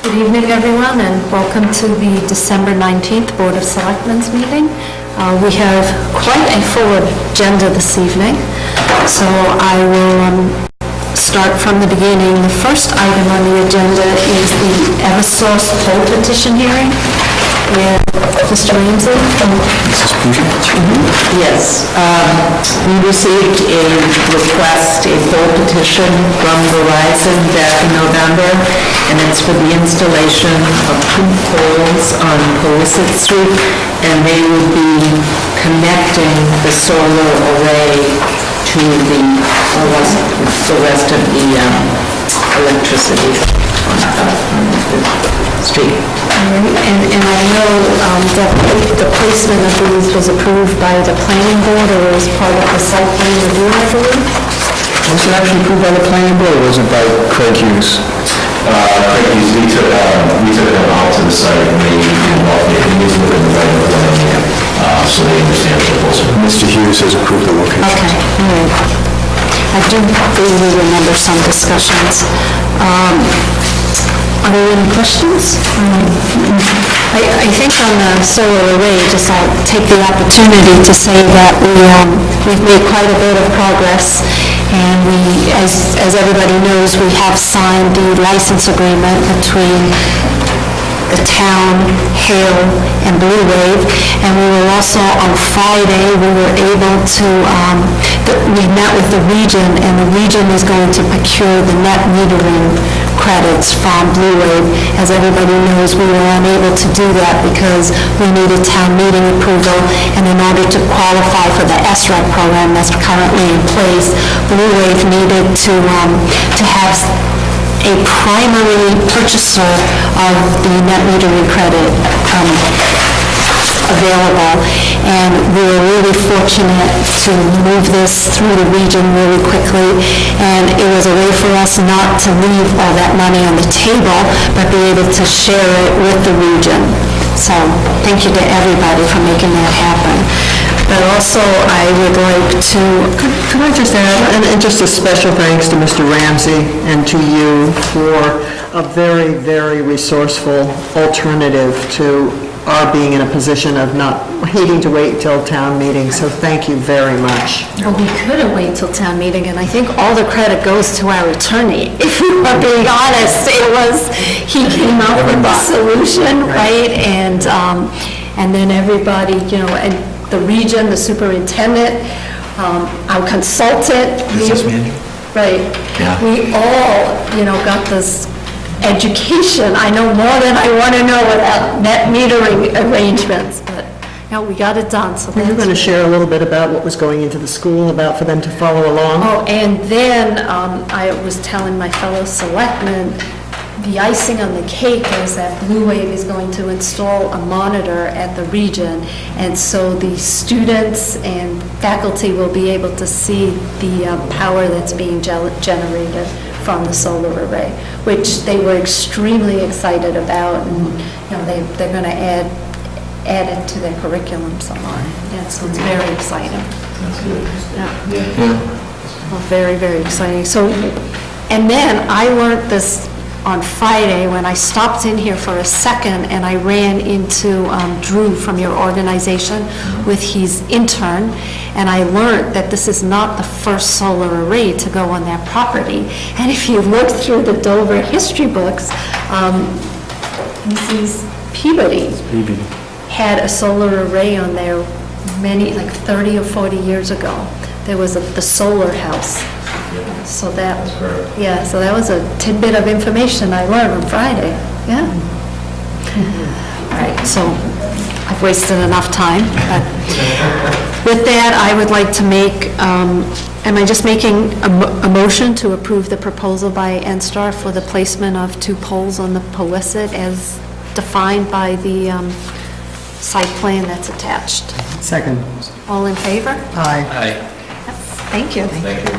Good evening, everyone, and welcome to the December 19th Board of Selectmen's meeting. We have quite a full agenda this evening, so I will start from the beginning. The first item on the agenda is the Eversource poll petition hearing with Mr. Ramsey. Mrs. Petition? Yes, we received a request, a poll petition from Verizon back in November, and it's for the installation of 2 poles on Poisson Street, and they will be connecting the solar array to the rest of the electricity on the street. And I know that the placement of these was approved by the planning board or was part of the site plan review, I believe. Was it actually approved by the planning board, or was it by Craig Hughes? Craig Hughes, we took them out to the site and they involved it, and it was within the right of the land, so they understand the proposal. Mr. Hughes has approved the location. Okay, all right. I do really remember some discussions. Are there any questions? I think on the solar array, just I'll take the opportunity to say that we've made quite a bit of progress, and we, as everybody knows, we have signed the license agreement between the town, Hale, and Blue Wave, and we were also, on Friday, we were able to, we met with the region, and the region is going to procure the net metering credits from Blue Wave. As everybody knows, we were unable to do that because we needed town meeting approval, and in order to qualify for the SREC program that's currently in place, Blue Wave needed to have a primary purchaser of the net metering credit available, and we were really fortunate to move this through the region really quickly, and it was a way for us not to leave all that money on the table, but be able to share it with the region. So thank you to everybody for making that happen. But also, I would like to... Could I just add, and just a special thanks to Mr. Ramsey and to you for a very, very resourceful alternative to our being in a position of not hating to wait till town meeting, so thank you very much. Well, we couldn't wait till town meeting, and I think all the credit goes to our attorney. If we were being honest, he came up with the solution, right? And then everybody, and the region, the superintendent, our consultant. Business manager? Right. Yeah. We all, got this education. I know more than I want to know about net metering arrangements, but, we got it done, so Were you going to share a little bit about what was going into the school, for them to follow along? Oh, and then I was telling my fellow selectmen, the icing on the cake is that Blue Wave is going to install a monitor at the region, and so the students and faculty will be able to see the power that's being generated from the solar array, which they were extremely excited about, and they're going to add it to their curriculum somewhere. Yeah, so it's very exciting. That's good. Yeah. Well, very, very exciting. So, and then I learned this on Friday when I stopped in here for a second, and I ran into Drew from your organization with his intern, and I learned that this is not the first solar array to go on their property. And if you look through the Dover history books, Mrs. Peabody had a solar array on there like 30 or 40 years ago. There was the solar house. So that was a tidbit of information I learned on Friday. Yeah. All right, so I've wasted enough time. But with that, I would like to make, am I just making a motion to approve the proposal by NSTAR for the placement of 2 poles on the Powesset as defined by the site plan that's attached? Second. All in favor? Aye. Thank you. Thank you.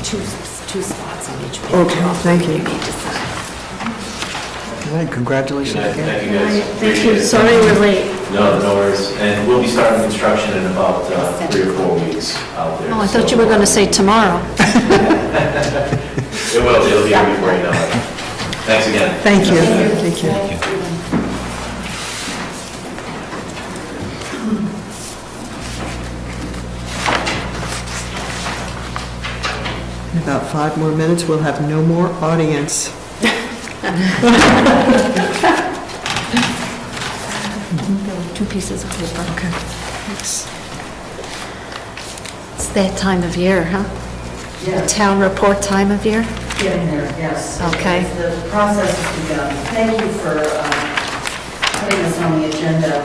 Two spots on each page. Okay, thank you. need to sign. All right, congratulations again. Thank you, guys. Thank you, Appreciate it. sorry we're late. No worries. And we'll be starting construction in about 3 or 4 weeks out there. Oh, I thought you were going to say tomorrow. It'll be here before you know it. Thanks again. Thank you. Thank you. In about 5 more minutes, we'll have no more audience. Two pieces of paper. Okay. Thanks. It's that time of year, huh? Yeah, Town report time of year? getting there, yes. Okay. The process has begun. Thank you for putting us on the agenda.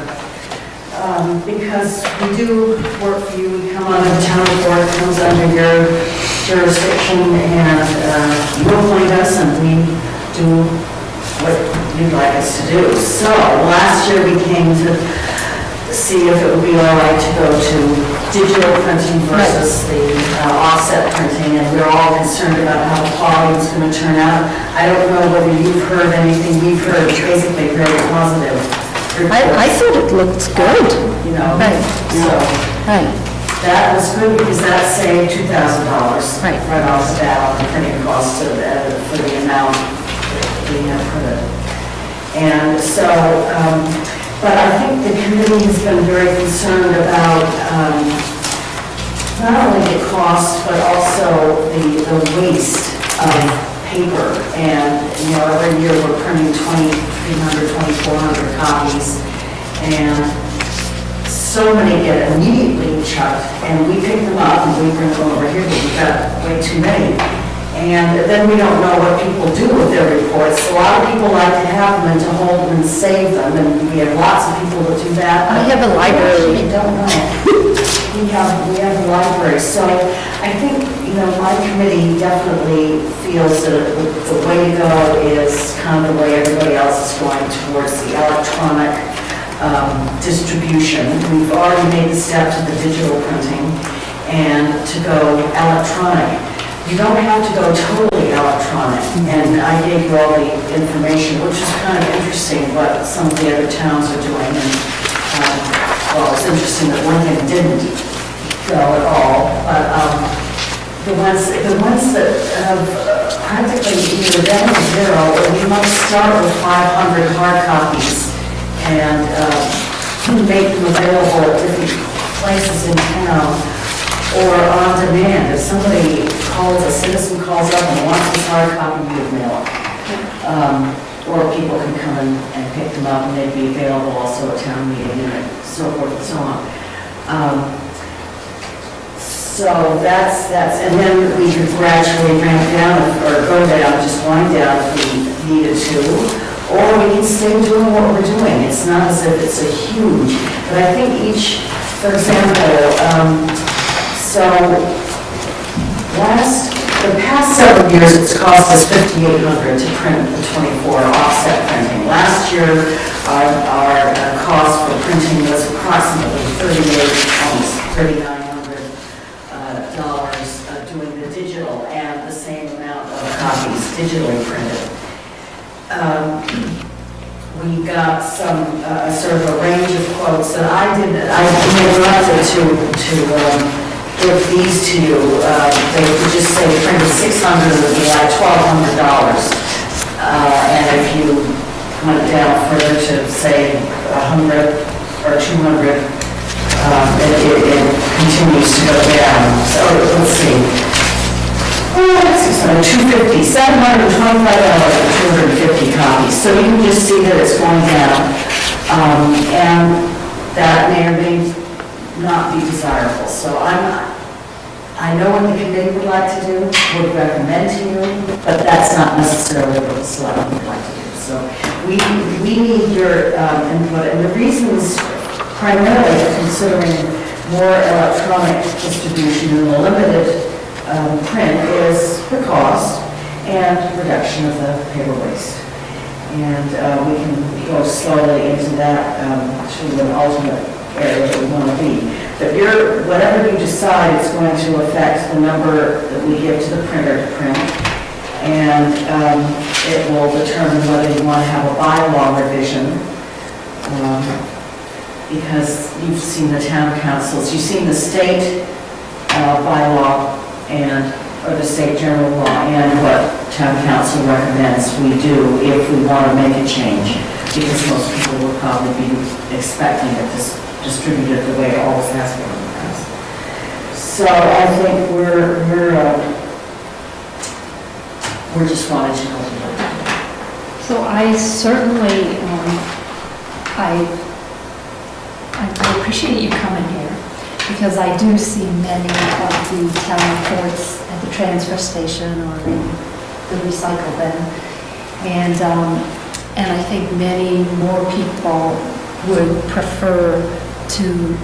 Because we do work for you, we come on, the town report comes under your jurisdiction, and you appoint us, and we do what you'd like us to do. So, last year we came to see if it would be all right to go to digital printing versus the offset printing, and we're all concerned about how the quality is going to turn out. I don't know whether you've heard anything. We've heard basically very positive reports. I thought it looked good. You know, Right. so Right. that was good because that saved $2,000 Right. right off the bat on the printing cost for the amount that we have printed. And so, but I think the committee has been very concerned about not only the cost, but also the waste of paper. And, you know, every year we're printing 2,300, 2,400 copies, and so many get immediately chucked, and we pick them up and we bring them over here, but we've got way too many. And then we don't know what people do with their reports. A lot of people like to have them and to hold them and save them, and we have lots of people that do that. We have a library. We don't know. We have a library. So I think, you know, my committee definitely feels that the way to go is kind of the way everybody else is going towards the electronic distribution. We've already made the step to the digital printing and to go electronic. You don't have to go totally electronic, and I gave you all the information, which is kind of interesting what some of the other towns are doing. And well, it's interesting that one thing didn't go at all, but the ones that have practically either down to zero, or we might start with 500 hard copies and make them available at different places in town, or on demand. If somebody calls, a citizen calls up and wants this hard copy, we would mail it. Or people can come in and pick them up, and they'd be available also at town meeting and so forth and so on. So that's, and then we could gradually ramp down, or go down, just wind down if we needed to. Or we can stay doing what we're doing. It's not as if it's a huge, but I think each, for example, so the past several years, it's cost us $5,800 to print the 24 offset printing. Last year, our cost for printing was approximately almost $3,900 doing the digital, and the same amount of copies digitally printed. We got some sort of a range of quotes that I neglected to give these to you. They would just say printed 600 would be like $1,200. And if you went down further to say 100 or 200, it continues to go down. So let's see. 250, $725 for 250 copies. So you can just see that it's going down. And that may or may not be desirable. So I know what the committee would like to do, would recommend to you, but that's not necessarily what the selectmen would like to do. So we need your input, and the reasons primarily for considering more electronic distribution and a limited print is the cost and reduction of the paper waste. And we can go slowly into that to an ultimate area that we want to be. But whatever you decide, it's going to affect the number that we give to the printer to print, and it will determine whether you want to have a bylaw revision, because you've seen the town councils, you've seen the state bylaw, and or the state general law and what town council recommends we do if we want to make a change, because most people will probably be expecting it distributed the way it always has been in the past. So I think we're just wanting to know. So I certainly, I appreciate you coming here, because I do see many of the town reports at the transfer station or in the recycle bin. And I think many more people would prefer to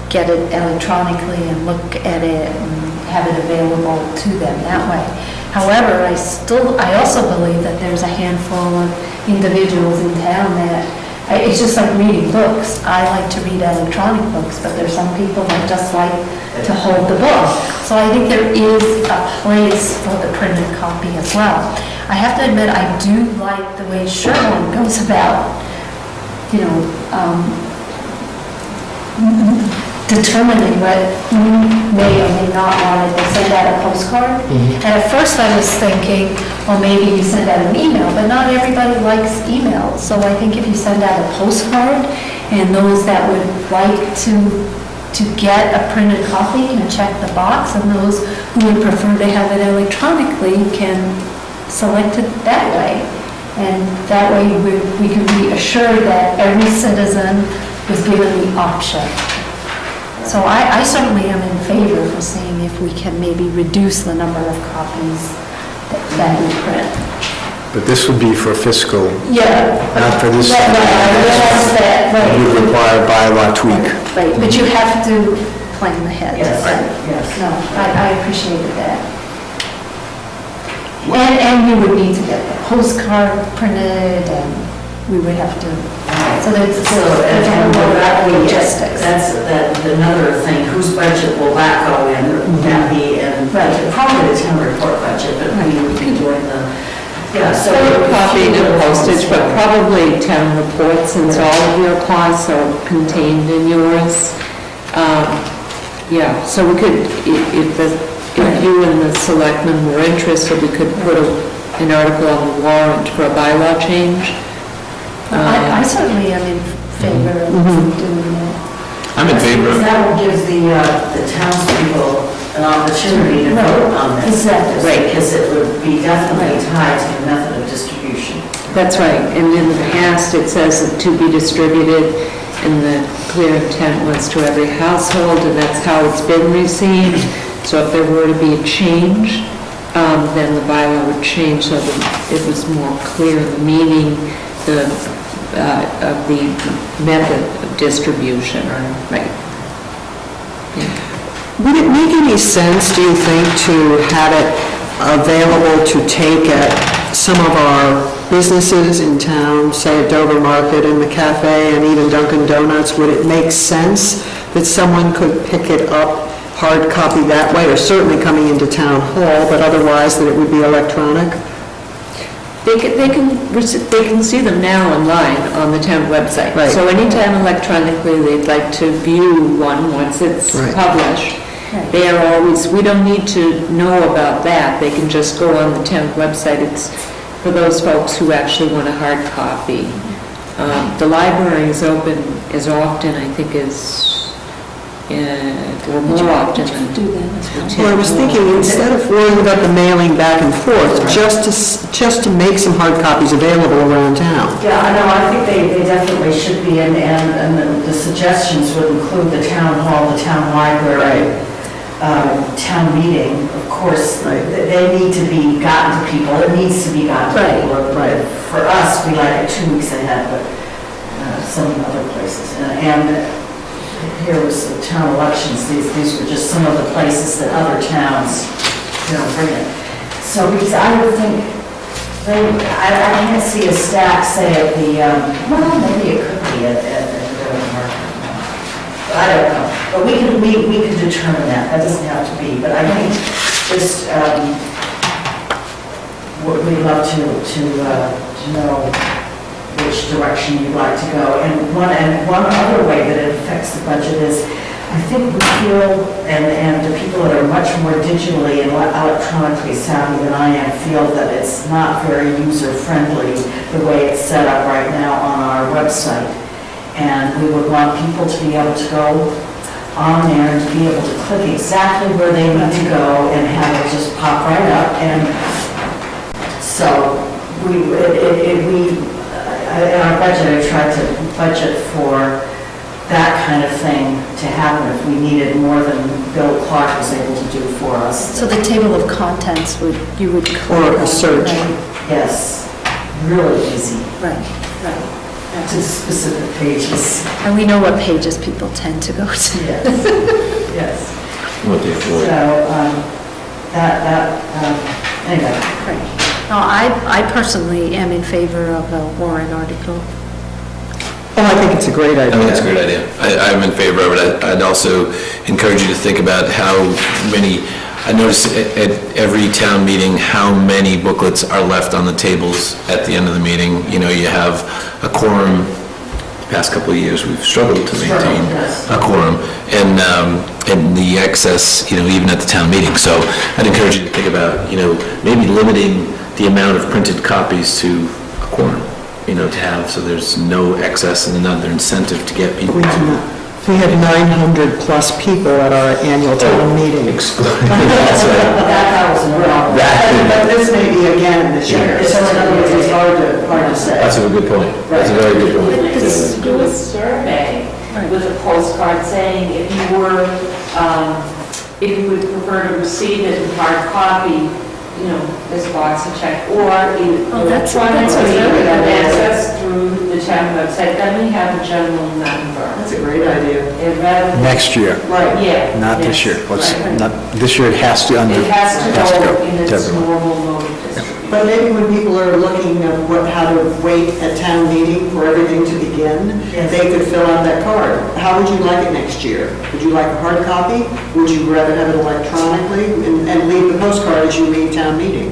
get it electronically and look at it and have it available to them that way. However, I also believe that there's a handful of individuals in town that, it's just like reading books. I like to read electronic books, but there's some people that just like to hold the book. So I think there is a place for the printed copy as well. I have to admit, I do like the way Sherwin goes about, determining who may or may not want it. They send out a postcard. And at first I was thinking, well, maybe you send out an email, but not everybody likes email. So I think if you send out a postcard, and those that would like to get a printed copy can check the box, and those who would prefer to have it electronically can select it that way. And that way we can be assured that every citizen was given the option. So I certainly am in favor of seeing if we can maybe reduce the number of copies that we print. But this would be for fiscal, Yeah. not for this. Right, I realize that, It right. would require a bylaw tweak. Right, but you have to plan ahead. Yes, Right. yes. No, I appreciated that. And you would need to get the postcard printed, and we would have to, so there's logistics. That's another thing, whose budget will that go in? Would that be in, probably the town report budget, but we would be doing so. Copying and postage, but probably town reports, since all of your costs are contained in yours. Yeah, so we could, if you and the selectmen were interested, we could put an article on the warrant for a bylaw change. I certainly am in favor of doing that. I'm in favor of That will give the townspeople an opportunity to vote on this. Exactly. Right. Because it would be definitely tied to the method of distribution. That's right, and in the past, it says that to be distributed, and the clear intent was to every household, and that's how it's been received. So if there were to be a change, then the bylaw would change so that it was more clear, the meaning of the method of distribution. Right. Would it make any sense, do you think, to have it available to take at some of our businesses in town, say at Dover Market and the cafe and even Dunkin' Donuts? Would it make sense that someone could pick it up, hard copy that way, or certainly coming into town hall, but otherwise that it would be electronic? They can see them now online on the town website. Right. So anytime electronically they'd like to view one once it's Right. published, they are always, we don't need to know about that. They can just go on the town website. It's for those folks who actually want a hard copy. The library is open as often, I think, or more often than Do that as well. Well, I was thinking, instead of worrying about the mailing back and forth, just to make some hard copies available around town. Yeah, I know, I think they definitely should be, and the suggestions would include the town hall, the town library, town meeting, of course, they need to be gotten to people, it needs to be gotten to people. Right. For us, we like it 2 weeks ahead, but some other places. And here was the town elections, these were just some of the places that other towns, bring it. So, because I would think, I can't see a stack, say, at the, well, maybe it could be at the market. I don't know, but we can determine that doesn't have to be, but I think just, we'd love to know which direction you'd like to go. And one other way that it affects the budget is, I I think we feel, and the people that are much more digitally and electronically savvy than I am, feel that it's not very user-friendly the way it's set up right now on our website. And we would want people to be able to go on there and to be able to click exactly where they need to go and have it just pop right up. And so in our budget, I tried to budget for that kind of thing to happen if we needed more than Bill Clark was able to do for us. So the table of contents you would Or a search. Yes, really easy Right, to specific pages. and we know what pages people tend to go to. Yes, yes. What they afford. So, anyway. Right. No, I personally am in favor of a warrant article. Oh, I think it's a great I idea. think it's a great idea. I'm in favor of it. I'd also encourage you to think about how many, I notice at every town meeting, how many booklets are left on the tables at the end of the meeting. You know, you have a quorum. The past couple of years, we've struggled to maintain yes. a quorum, and the excess, you know, even at the town meeting. So I'd encourage you to think about, you know, maybe limiting the amount of printed copies to a quorum, you know, to have, so there's no excess and another incentive to get people to. We had 900 plus people at our annual town meeting. That was a problem. But this may be again this year. It's hard to say. That's a good point. That's a very good point. Just do a survey with a postcard saying if you would prefer to receive it in hard copy, you know, this box to check, or that's electronically, a very you have good idea. access through the town website, then we have a general number. That's a great idea. And rather than- Next year, Right. Yeah. not this yes, year. Let's, right. not, this year it has to It has to go in to its everyone. normal mode of distribution. But maybe when people are looking at how to wait at town meeting for everything to begin, Yes. they could fill out that card. How would you like it next year? Would you like a hard copy? Would you rather have it electronically and leave the postcard as you leave town meeting?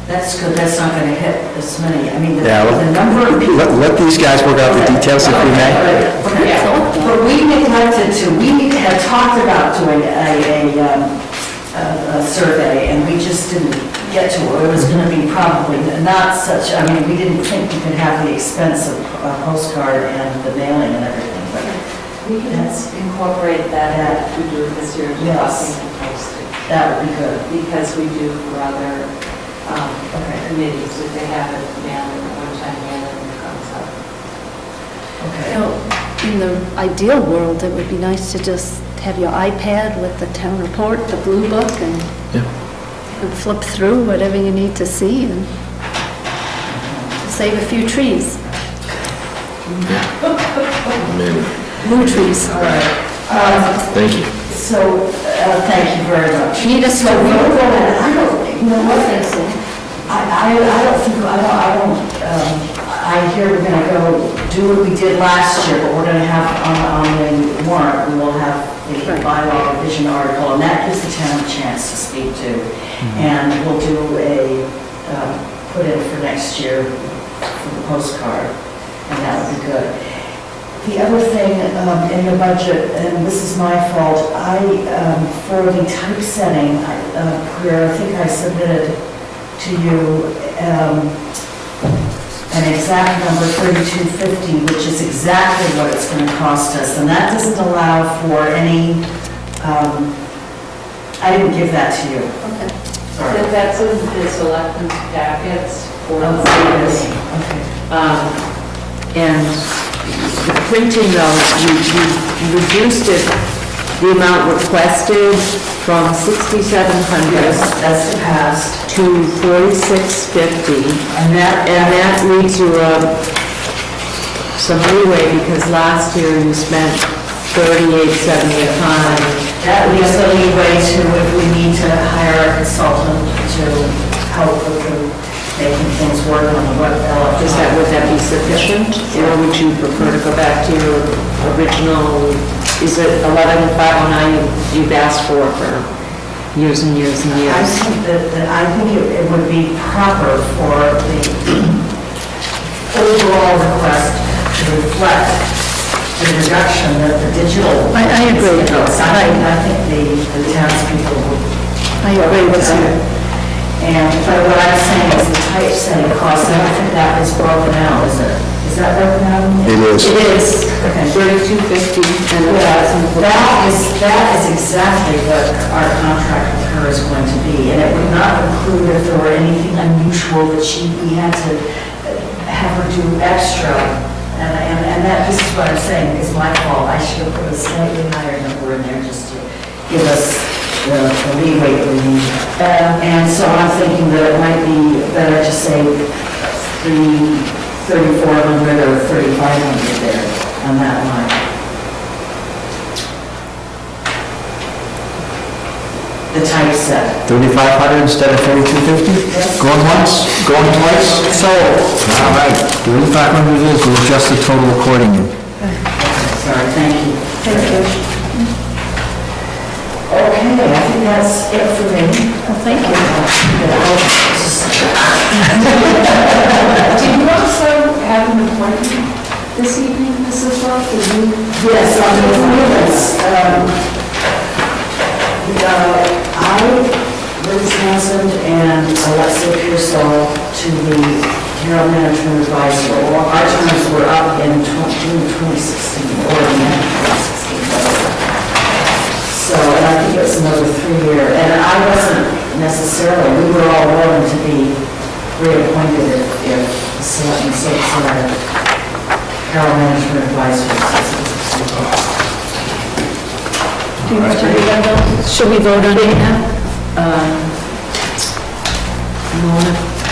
That's good, that's not gonna hit as many, I mean, the Yeah, well, the number of people. Let these guys work out the details if we may. Okay, but we neglected to, we had talked about doing a survey, and we just didn't get to it. It was gonna be probably not such, I mean, we didn't think we could have the expense of a postcard and the mailing and everything, but We can incorporate that if we do it this year, to Yes. busing and posting, that would be good. because we do for other committees, if they have it mailing, one-time mailing that comes up. Okay. You know, in the ideal world, it would be nice to just have your iPad with the town report, the blue book, and Yeah. you can flip through whatever you need to see and save a few trees, Amen. blue trees. Thank you. So, thank you very much. Need a So we will go in, I don't, you know what, I don't think, I hear we're gonna go do what we did last year, but we're gonna have on the warrant, we will have the Right. bylaw revision article, and that gives the town a chance to speak to. And we'll do put in for next year for the postcard, and that would be good. The other thing in the budget, and this is my fault, for the typesetting, where I think I submitted to you an exact number, 3250, which is exactly what it's going to cost us, and that doesn't allow for any, I didn't give that to you. Okay. Sorry. That's in the selectmen's packets for the Okay. And the printing though, you reduced it, the amount requested from 6,700 Yes, that's the past. to 4,650. And And that leaves you some leeway because last year you spent 3,875. that leaves the leeway to, if we need to hire a consultant to help with making things work on the web. Would that be sufficient? Or would you prefer to go back to your original, is it 11,509 you've asked for years and years and I years? think it would be proper for the overall request to reflect the reduction, the digital. I agree. So I think the townspeople would. I agree with you. And, but what I'm saying is the typesetting cost, I don't think that is broken out, is it? Is that broken out? It is. It is, okay. $32.50 and Yeah, that is exactly what our contract with her is going to be, and it would not include if there were anything unusual that we had to have her do extra. And that, this is what I'm saying, is my fault. I should have put a slightly higher number in there just to give us the leeway we need. And so I'm thinking that it might be better to say 3,400 or 3,500 there on that line. The typeset. 3,500 instead of 4,250? Yes. Going once, going twice? Sold. All right, 3,500 it is, we'll adjust the total accordingly. Sorry, thank you. Thank you. Okay, I think that's it for me. Well, thank you. Do you also have an appointment this evening, Mrs. Ruff? Yes, on the minutes, Liz Townsend and Alexia Pearsall to the Carroll Management Advisory. Well, our terms were up in June 2016, or the end of 2016. So, and I think it's another 3-year, and I wasn't necessarily, we were all willing to be reappointed if the selectmen so desired. Carroll Management Advisory. Should we vote on it now?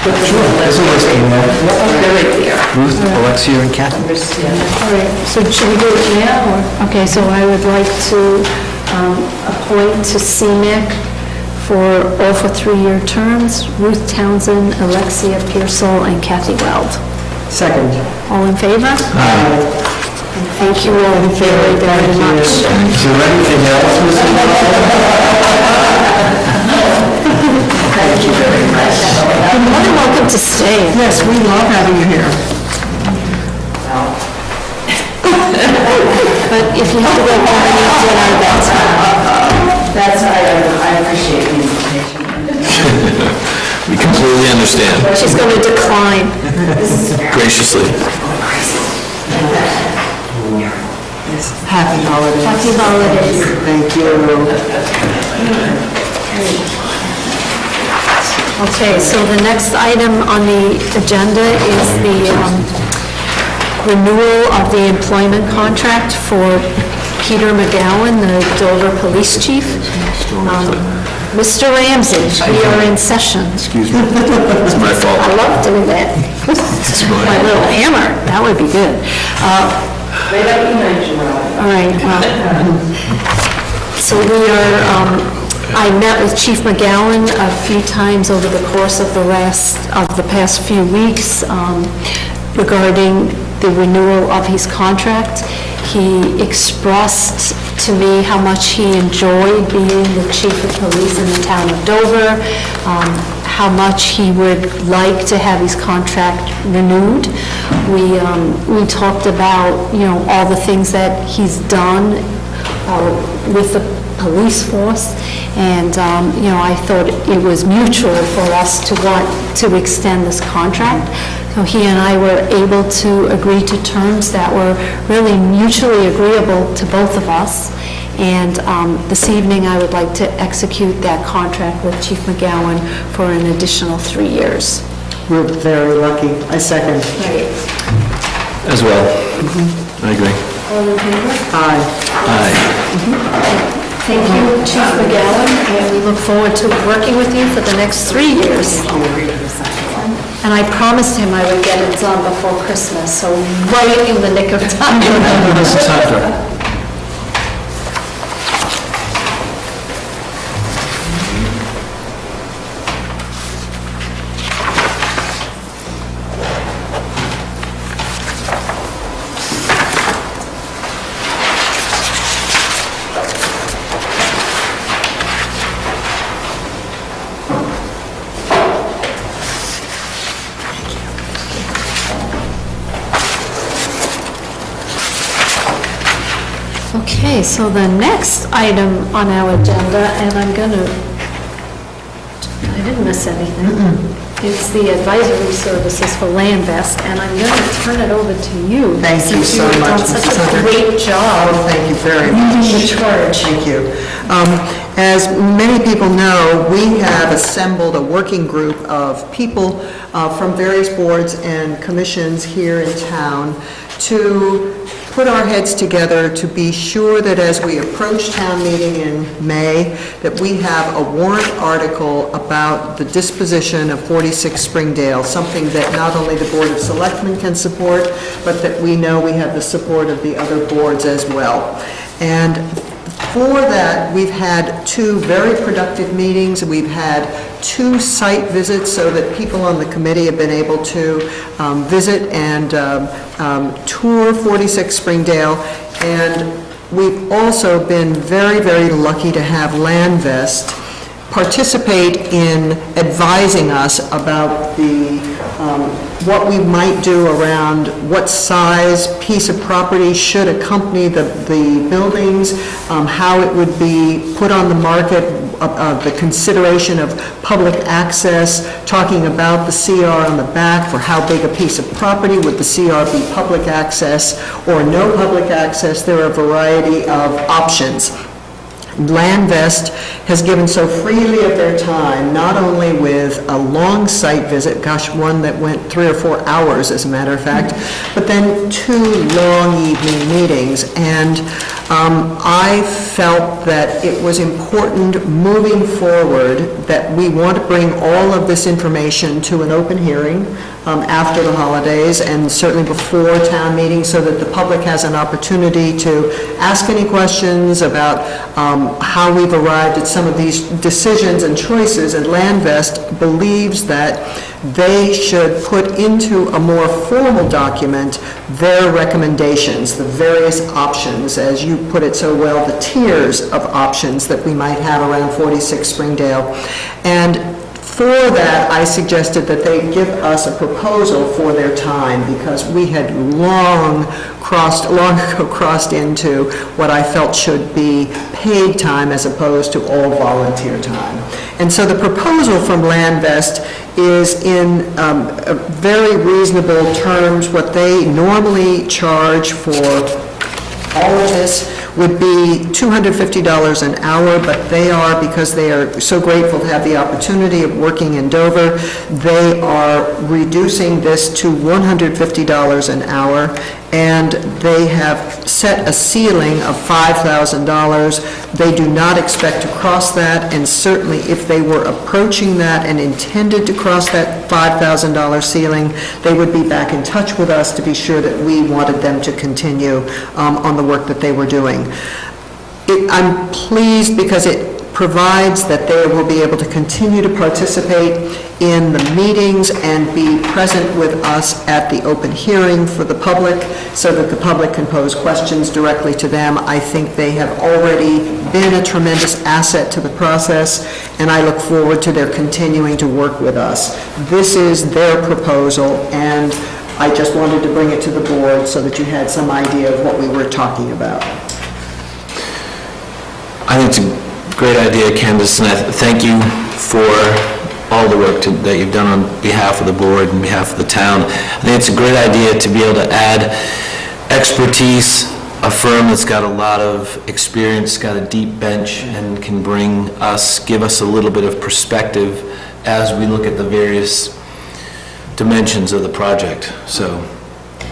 Sure, there's a list in there. They're right there. Ruth, Alexia, and Kathy. All right, so should we do it now, or? Okay, so I would like to appoint to CMEC all for 3-year terms, Ruth Townsend, Alexia Pearsall, and Kathy Weld. Second. All in favor? Aye. And thank you all very, very much. Is there anything else, Mrs. Thank you very much. You're more than welcome to stay. Yes, we love having you here. But if you have to go home and eat dinner, that's fine. I appreciate the invitation. We completely understand, She's going to decline. graciously. Happy holidays. Happy holidays. Thank you. Okay, so the next item on the agenda is the renewal of the employment contract for Peter McGowan, the Dover Police Chief. Mr. Ramsey, we are in session. Excuse me. It's my fault. I love doing that. My little hammer, that would be good. All right, well, so we are, I met with Chief McGowan a few times over the course of the past few weeks regarding the renewal of his contract. He expressed to me how much he enjoyed being the chief of police in the town of Dover, how much he would like to have his contract renewed. We talked about, all the things that he's done with the police force, and, I thought it was mutual for us to want to extend this contract. So he and I were able to agree to terms that were really mutually agreeable to both of us. And this evening, I would like to execute that contract with Chief McGowan for an additional 3 years. We're very lucky. I second. As well. I agree. All in favor? Aye. Aye. Thank you, Chief McGowan, and we look forward to working with you for the next 3 years. And I promised him I would get it done before Christmas, so right in the nick of time. Mrs. Hunter. Okay, so the next item on our agenda, and I didn't miss anything. It's the advisory services for Landvest, and I'm going to turn it over to you. Thank you so Since you've much, done such Mrs. a Hunter. great job Oh, thank you very much. leading the charge. Thank you. As many people know, we have assembled a working group of people from various boards and commissions here in town to put our heads together to be sure that as we approach town meeting in May, that we have a warrant article about the disposition of 46 Springdale, something that not only the Board of Selectmen can support, but that we know we have the support of the other boards as well. And for that, we've had 2 very productive meetings. We've had 2 site visits so that people on the committee have been able to visit and tour 46 Springdale. And we've also been very, very lucky to have Landvest participate in advising us about what we might do around what size piece of property should accompany the buildings, how it would be put on the market, the consideration of public access, talking about the CR on the back for how big a piece of property, would the CR be public access or no public access. There are a variety of options. Landvest has given so freely of their time, not only with a long site visit, gosh, one that went 3 or 4 hours, as a matter of fact, but then 2 long evening meetings. And I felt that it was important moving forward that we want to bring all of this information to an open hearing after the holidays and certainly before town meeting, so that the public has an opportunity to ask any questions about how we've arrived at some of these decisions and choices. And Landvest believes that they should put into a more formal document their recommendations, the various options, as you put it so well, the tiers of options that we might have around 46 Springdale. And for that, I suggested that they give us a proposal for their time, because we had long ago crossed into what I felt should be paid time as opposed to all volunteer time. And so the proposal from Landvest is in very reasonable terms. What they normally charge for all of this would be $250 an hour, but they are, because they are so grateful to have the opportunity of working in Dover, they are reducing this to $150 an hour, and they have set a ceiling of $5,000. They do not expect to cross that, and certainly if they were approaching that and intended to cross that $5,000 ceiling, they would be back in touch with us to be sure that we wanted them to continue on the work that they were doing. I'm pleased because it provides that they will be able to continue to participate in the meetings and be present with us at the open hearing for the public, so that the public can pose questions directly to them. I think they have already been a tremendous asset to the process, and I look forward to their continuing to work with us. This is their proposal, and I just wanted to bring it to the board so that you had some idea of what we were talking about. I think it's a great idea, Candace, and I thank you for all the work that you've done on behalf of the board and behalf of the town. I think it's a great idea to be able to add expertise, a firm that's got a lot of experience, got a deep bench, and can give us a little bit of perspective as we look at the various dimensions of the project. So,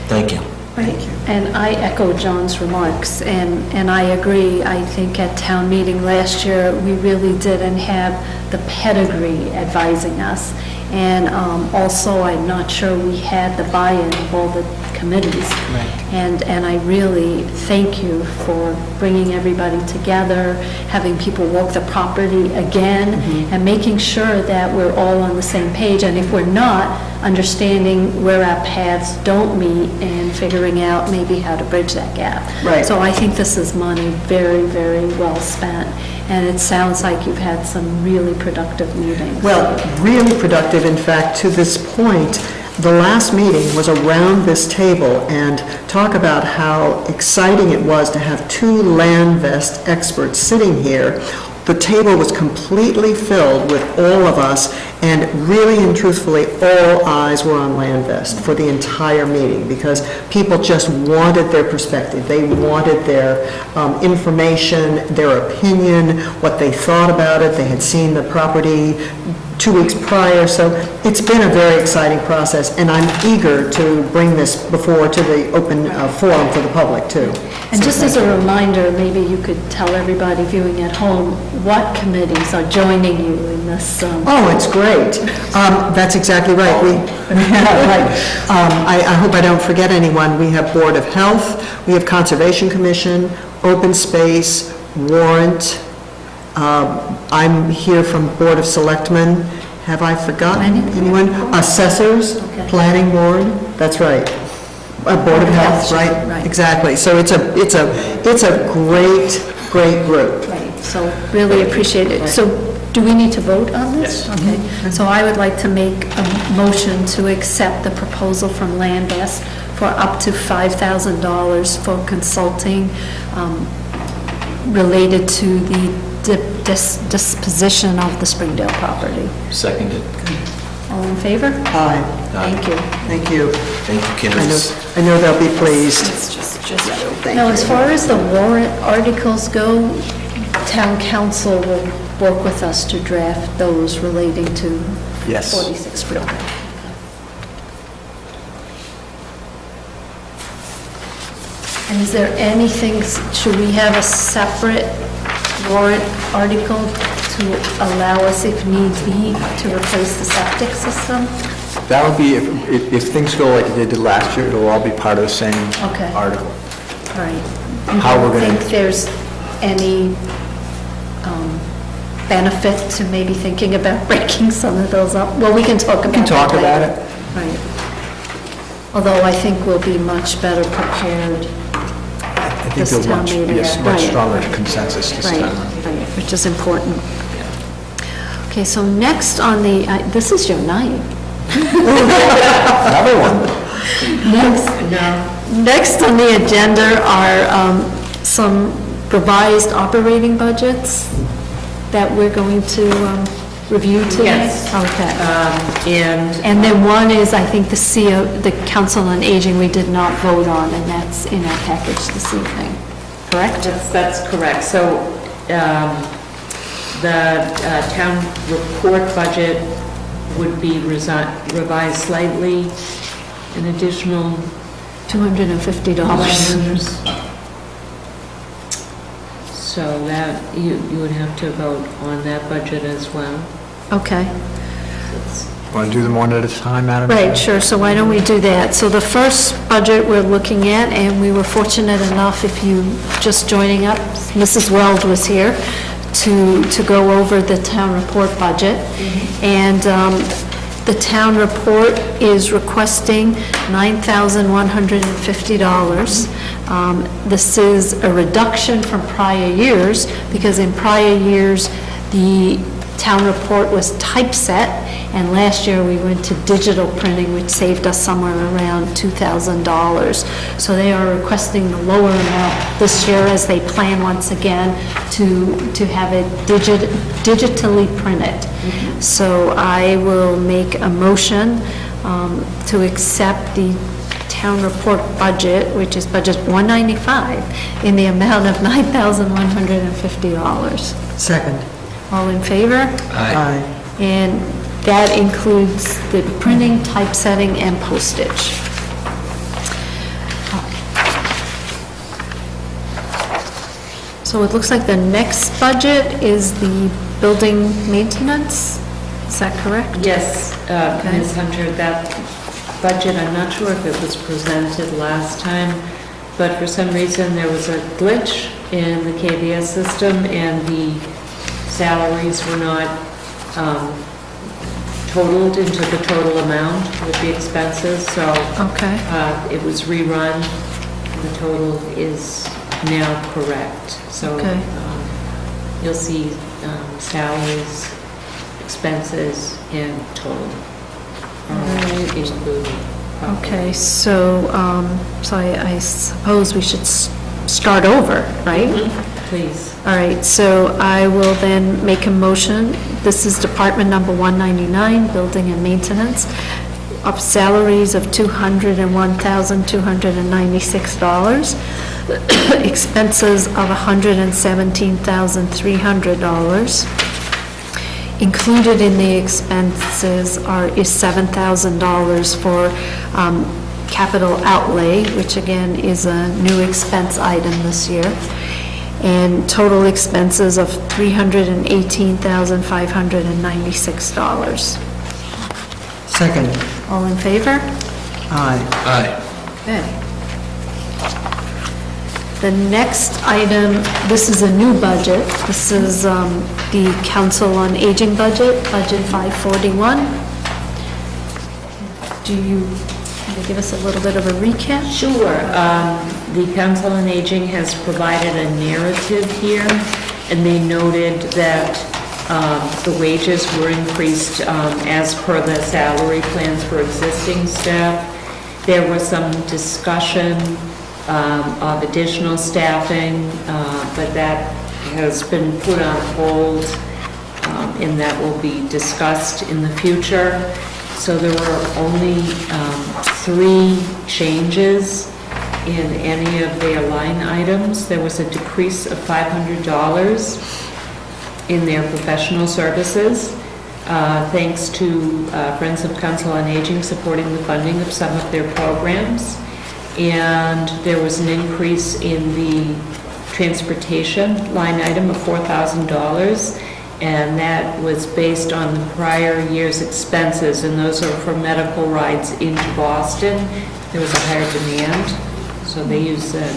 thank you. Right, and I echo John's remarks, and I agree. I think at town meeting last year, we really didn't have the pedigree advising us. And also, I'm not sure we had the buy-in of all the committees. Right. And I really thank you for bringing everybody together, having people walk the property again, and making sure that we're all on the same page. And if we're not, understanding where our paths don't meet and figuring out maybe how to bridge that gap. Right. So I think this is money very, very well spent. And it sounds like you've had some really productive meetings. Well, really productive, in fact, to this point. the last meeting was around this table, and talk about how exciting it was to have two land vest experts sitting here. The table was completely filled with all of us, and really and truthfully, all eyes were on land vest for the entire meeting, because people just wanted their perspective. They wanted their information, their opinion, what they thought about it. They had seen the property 2 weeks prior, so it's been a very exciting process, and I'm eager to bring this before to the open forum for the public, too. And just as a reminder, maybe you could tell everybody viewing at home what committees are joining you in this. Oh, it's great. That's exactly right. I hope I don't forget anyone. We have Board of Health, we have Conservation Commission, Open Space, Warrant. I'm here from Board of Selectmen. Have I forgotten anyone? Assessors, Okay. Planning Board, that's right. Board of Health, right? Right. Exactly. So it's a great group. Right, so really appreciate it. So do we need to vote on this? Yes. Okay, so I would like to make a motion to accept the proposal from Landvest for up to $5,000 for consulting related to the disposition of the Springdale property. Seconded. All in favor? Aye. Thank you. Thank you. Thank you, Candace. I know they'll be pleased. Thank Now, you. as far as the warrant articles go, town council will work with us to draft those relating to Yes. 46 Springdale. And is there anything, should we have a separate warrant article to allow us, if need be, to replace the septic system? That would be, if things go like they did last year, it'll all be part of the same Okay. article. All right. How we're Do you gonna- think there's any benefit to maybe thinking about breaking some of those up? Well, we can talk about We can talk that about later. it. Right. Although I think we'll be much better prepared I think this there'll town meeting. be a much Right. stronger consensus this Right, time. right, which is important. Okay, so next on the, this is your night. Another one. Next on the agenda are some revised operating budgets that we're going to review today? Yes. Okay. And And then one is, I think, the Council on Aging we did not vote on, and that's in our package this evening, correct? that's correct. So the town report budget would be revised slightly, an additional $250. So that, you would have to vote on that budget as well. Okay. Want to do them one at a time, Madam Chair? Right, sure, so why don't we do that? So the first budget we're looking at, and we were fortunate enough, if you just joining up, Mrs. Weld was here to go over the town report budget. And the town report is requesting $9,150. This is a reduction from prior years, because in prior years, the town report was typeset, and last year we went to digital printing, which saved us somewhere around $2,000. So they are requesting the lower amount this year as they plan once again to have it digitally printed. So I will make a motion to accept the town report budget, which is budget 195, in the amount of $9,150. Second. All in favor? Aye. And that includes the printing, typesetting, and postage. So it looks like the next budget is the building maintenance, is that correct? Yes, Okay. Ms. Hunter, that budget, I'm not sure if it was presented last time, but for some reason there was a glitch in the KVS system and the salaries were not totaled into the total amount with the expenses, so Okay. it was rerun. The total is now correct. So Okay. you'll see salaries, expenses, and total. included. Okay, so, I suppose we should start over, right? Please. All right, so I will then make a motion. This is Department Number 199, Building and Maintenance, of salaries of $201,296, expenses of $117,300. Included in the expenses is $7,000 for capital outlay, which again is a new expense item this year, and total expenses of $318,596. Second. All in favor? Aye. Aye. Okay. The next item, this is a new budget. This is the Council on Aging budget, Budget 541. Can you give us a little bit of a recap? Sure. The Council on Aging has provided a narrative here, and they noted that the wages were increased as per the salary plans for existing staff. There was some discussion of additional staffing, but that has been put on hold, and that will be discussed in the future. So there were only 3 changes in any of their line items. There was a decrease of $500 in their professional services, thanks to Friends of Council on Aging supporting the funding of some of their programs. And there was an increase in the transportation line item of $4,000, and that was based on the prior year's expenses, and those are for medical rides into Boston. There was a higher demand, so they used that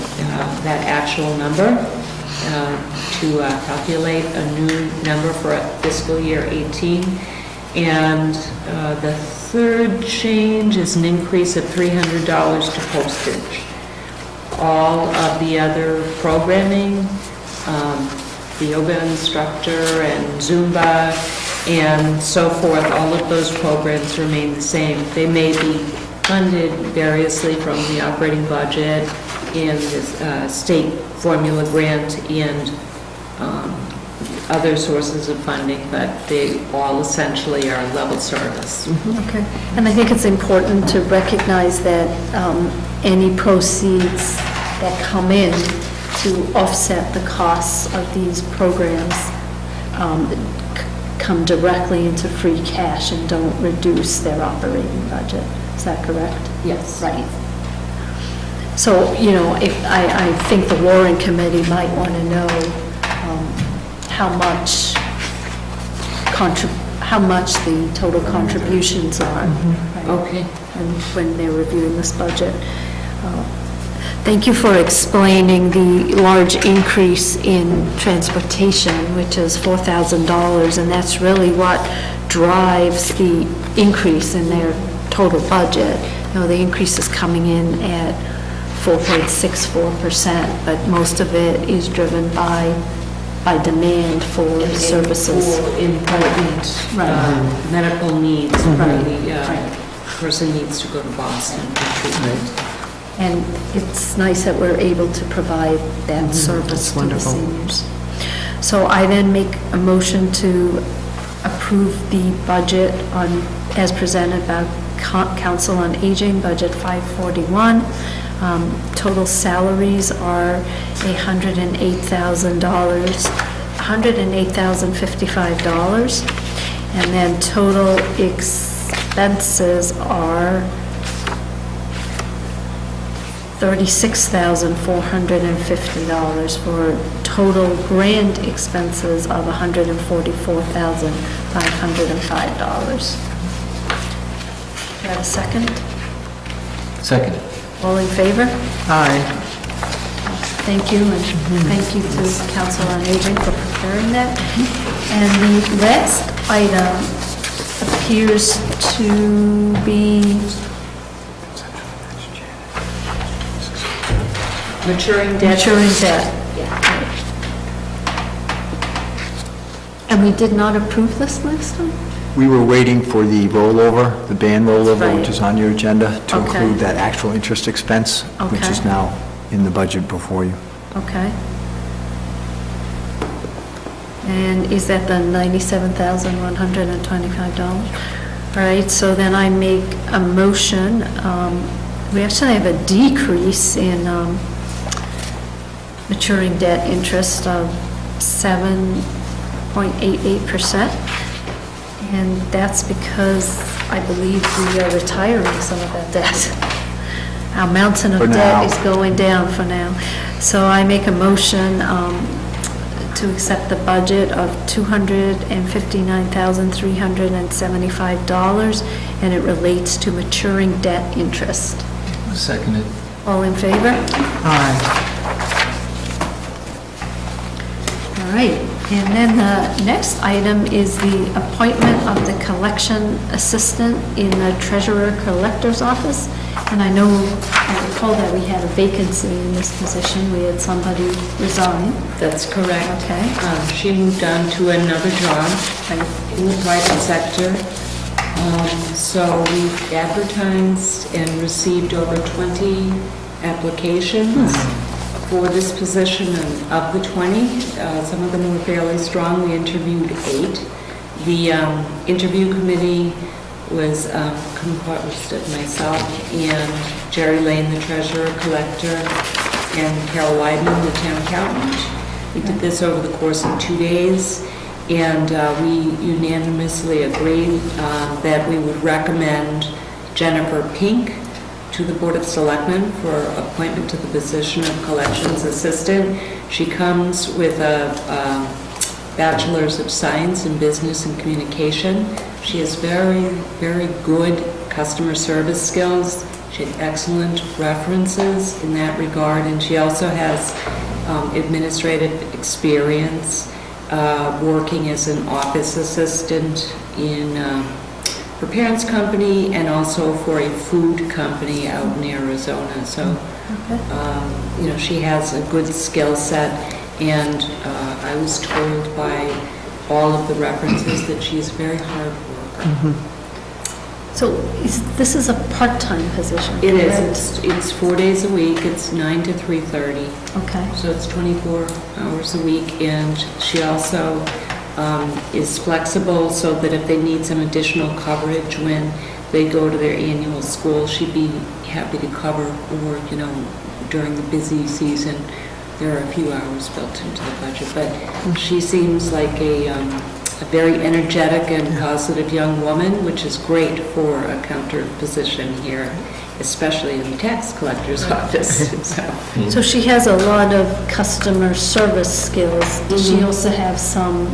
actual number to calculate a new number for fiscal year 18. And the third change is an increase of $300 to postage. All of the other programming, the yoga instructor and Zumba and so forth, all of those programs remain the same. They may be funded variously from the operating budget and the state formula grant and other sources of funding, but they all essentially are level service. Okay. And I think it's important to recognize that any proceeds that come in to offset the costs of these programs come directly into free cash and don't reduce their operating budget. Is that correct? Yes. Right. So, I think the Warren Committee might want to know how much the total contributions are. Right? Okay. And when they're reviewing this budget. Thank you for explaining the large increase in transportation, which is $4,000, and that's really what drives the increase in their total budget. The increase is coming in at 4.64%, but most of it is driven by demand for services. For important medical needs. The person needs to go to Boston for treatment. And it's nice that we're able to provide that service to the seniors. So I then make a motion to approve the budget as presented by Council on Aging, Budget 541. Total salaries are $108,055, and then total expenses are $36,450 for total grand expenses of $144,505. Do I have a second? Second. All in favor? Aye. Thank you, and thank you to Council on Aging for preparing that. And the last item appears to be Maturing debt. maturing debt. And we did not approve this last time? We were waiting for the rollover, the band rollover, Right. which is on your agenda, to Okay. include that actual interest expense, which is Okay. now in the budget before you. Okay. And is that the $97,125? All right, so then I make a motion, we actually have a decrease in maturing debt interest of 7.88%. And that's because I believe we are retiring some of that debt. Our mountain For of now. debt is going down for now. So I make a motion to accept the budget of $259,375, and it relates to maturing debt interest. Seconded. All in favor? Aye. All right, and then the next item is the appointment of the collection assistant in the treasurer-collector's office. And I know, I recall that we had a vacancy in this position, we had somebody resign. That's correct. Okay. She moved on to another job in the private sector. So we've advertised and received over 20 applications for this position, and of the 20, some of them were fairly strong. We interviewed 8. The interview committee was composed of myself and Jerry Lane, the treasurer collector, and Carol Weidman, the town accountant. We did this over the course of 2 days, and we unanimously agreed that we would recommend Jennifer Pink to the Board of Selectmen for appointment to the position of collections assistant. She comes with a Bachelor's of Science in Business and Communication. She has very, very good customer service skills. She had excellent references in that regard, and she also has administrative experience working as an office assistant in her parents' company and also for a food company out in Arizona. So, you know, she has a good skill set, and I was told by all of the references that she's a very hard worker. So this is a part-time position? It correct? is. It's 4 days a week. It's 9 to 3:30. Okay. So it's 24 hours a week, and she also is flexible so that if they need some additional coverage when they go to their annual school, she'd be happy to cover, or, you know, during the busy season, there are a few hours built into the budget. But she seems like a very energetic and positive young woman, which is great for a counter position here, especially in the tax collector's office. So she has a lot of customer service skills. Does she also have some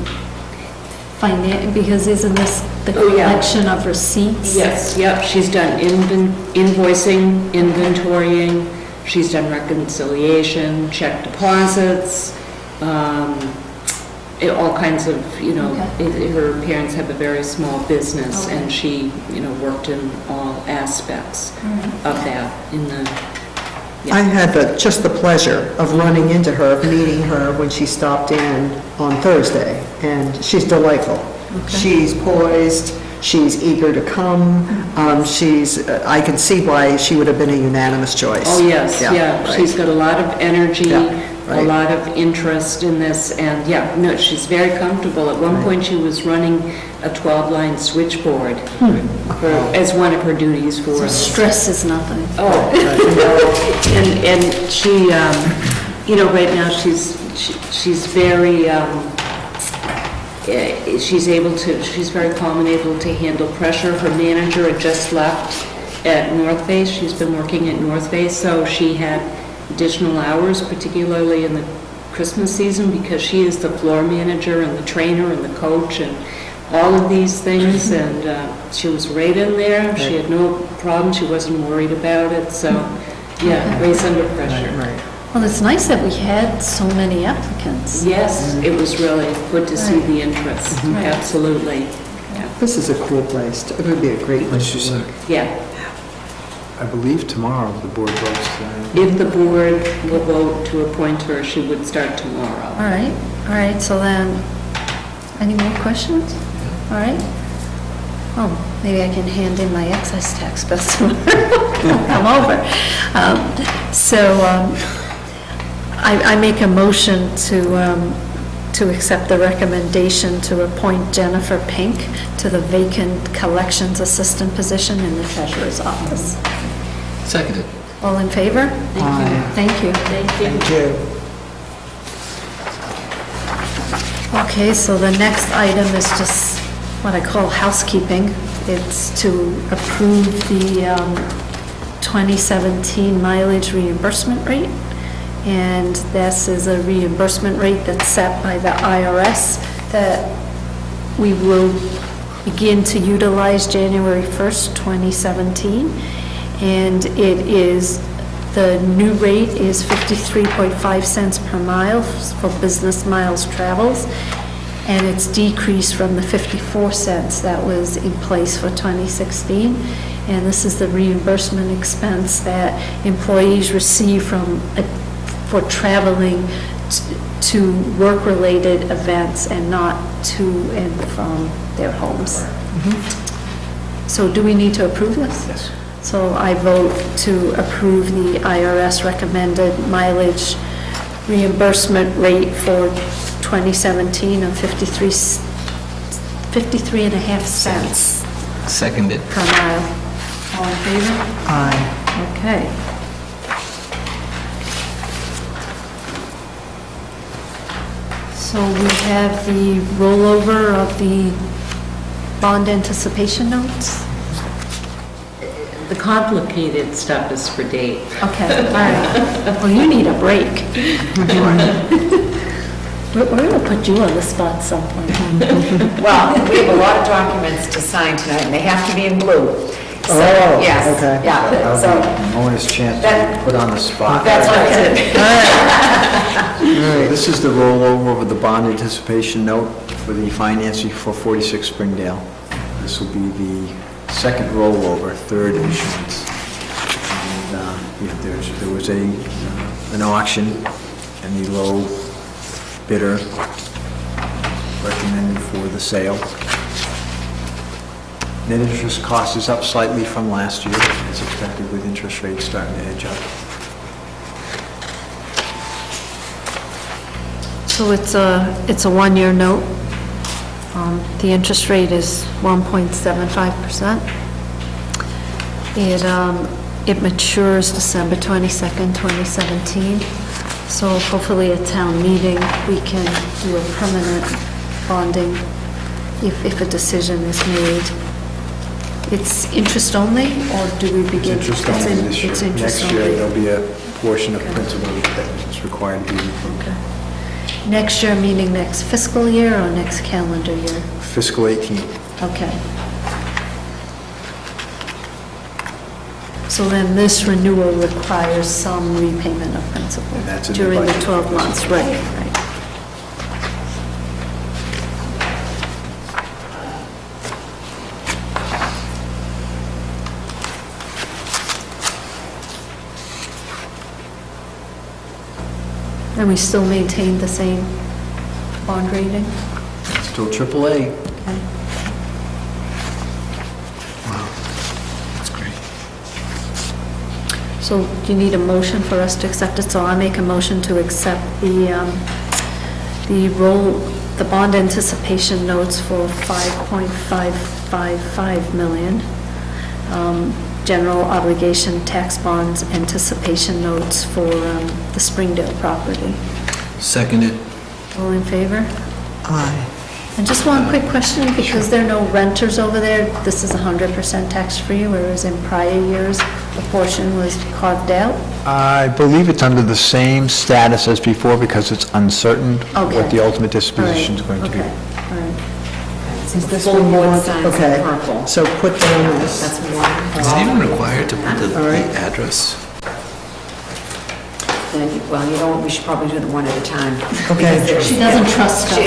because isn't this the Oh, yeah. collection of receipts? Yes, yep, she's done invoicing, inventorying, she's done reconciliation, check deposits, all kinds of, you know, her parents have a very small business, and she, you know, worked in all aspects of that in the, I had just the pleasure of running into her, meeting her when she stopped in on Thursday, and she's delightful. She's poised, she's eager to come, I can see why she would have been a unanimous choice. oh, yes, yeah, right. she's got a lot of energy, Yeah, a right. lot of interest in this, and yeah, no, she's very comfortable. At one point, she was running a 12-line switchboard as one of her duties for So us. stress is nothing. Oh, and she, you know, right now, she's very, she's very calm and able to handle pressure. Her manager had just left at North Face. She's been working at North Face, so she had additional hours, particularly in the Christmas season, because she is the floor manager and the trainer and the coach and all of these things, and she was right in there. She had no problem. She wasn't worried about it, so, yeah, raised under pressure. Right. Well, it's nice that we had so many applicants. Yes, it was really good to see the interest, absolutely. This is a cool place. It would be a great place to work. Yeah, I believe tomorrow the board votes. if the board will vote to appoint her, she would start tomorrow. All right, so then, any more questions? All right. Oh, maybe I can hand in my excise tax bill tomorrow. Come over. I make a motion to accept the recommendation to appoint Jennifer Pink to the vacant collections assistant position in the treasurer's office. Seconded. All in favor? Thank you. Thank you. Okay, so the next item is just what I call housekeeping. It's to approve the 2017 mileage reimbursement rate. And this is a reimbursement rate that's set by the IRS that we will begin to utilize January 1st, 2017. And the new rate is 53.5 cents per mile for business miles travels, and it's decreased from the 54 cents that was in place for 2016. And this is the reimbursement expense that employees receive for traveling to work-related events and not to and from their homes. So do we need to approve this? Yes. So I vote to approve the IRS recommended mileage reimbursement rate for 2017 of 53.5 cents Seconded. per mile. All in favor? Aye. Okay. So we have the rollover of the bond anticipation notes. The complicated stuff is for Dave. Okay, all right. Well, you need a break. We're going to put you on the spot at some point. Well, we have a lot of documents to sign tonight, and they have to be in blue. So, Oh, yes, okay. yeah, so, Bonus chance That- to put on the spot. that's what it is. This is the rollover of the bond anticipation note for the financing for 46 Springdale. This will be the second rollover, third issuance. And there was an auction, and the low bidder recommended for the sale. Net interest cost is up slightly from last year, as expected with interest rates starting to edge up. So it's a one-year note. The interest rate is 1.75%. It matures December 22nd, 2017. So hopefully at town meeting, we can do a permanent bonding if a decision is made. It's interest only, or do we begin? It's interest only this year. It's interest Next year, only. there'll be a portion of principal that is required to be Okay. Next year, meaning next fiscal year or next calendar year? fiscal 18. Okay. So then this renewal requires some repayment of principal And that's in the during the budget. 12 months, right. And we still maintain the same bond rating? Still AAA. Okay. That's great. So do you need a motion for us to accept it? So I make a motion to accept the bond anticipation notes for 5.555 million. General obligation tax bonds anticipation notes for the Springdale property. Seconded. All in favor? Aye. And just one quick question, because there are no renters over there, this is 100% tax-free, whereas in prior years, a portion was carved out? I believe it's under the same status as before because it's uncertain Okay. what the ultimate disposition is going to be. Okay, all right. Is this Full what you board want? signs in Okay, purple. so put down this. That's one. Is it even required to put the All right. address? Then, well, you know, we should probably do them one at a time. Okay. Because there's- She doesn't trust us.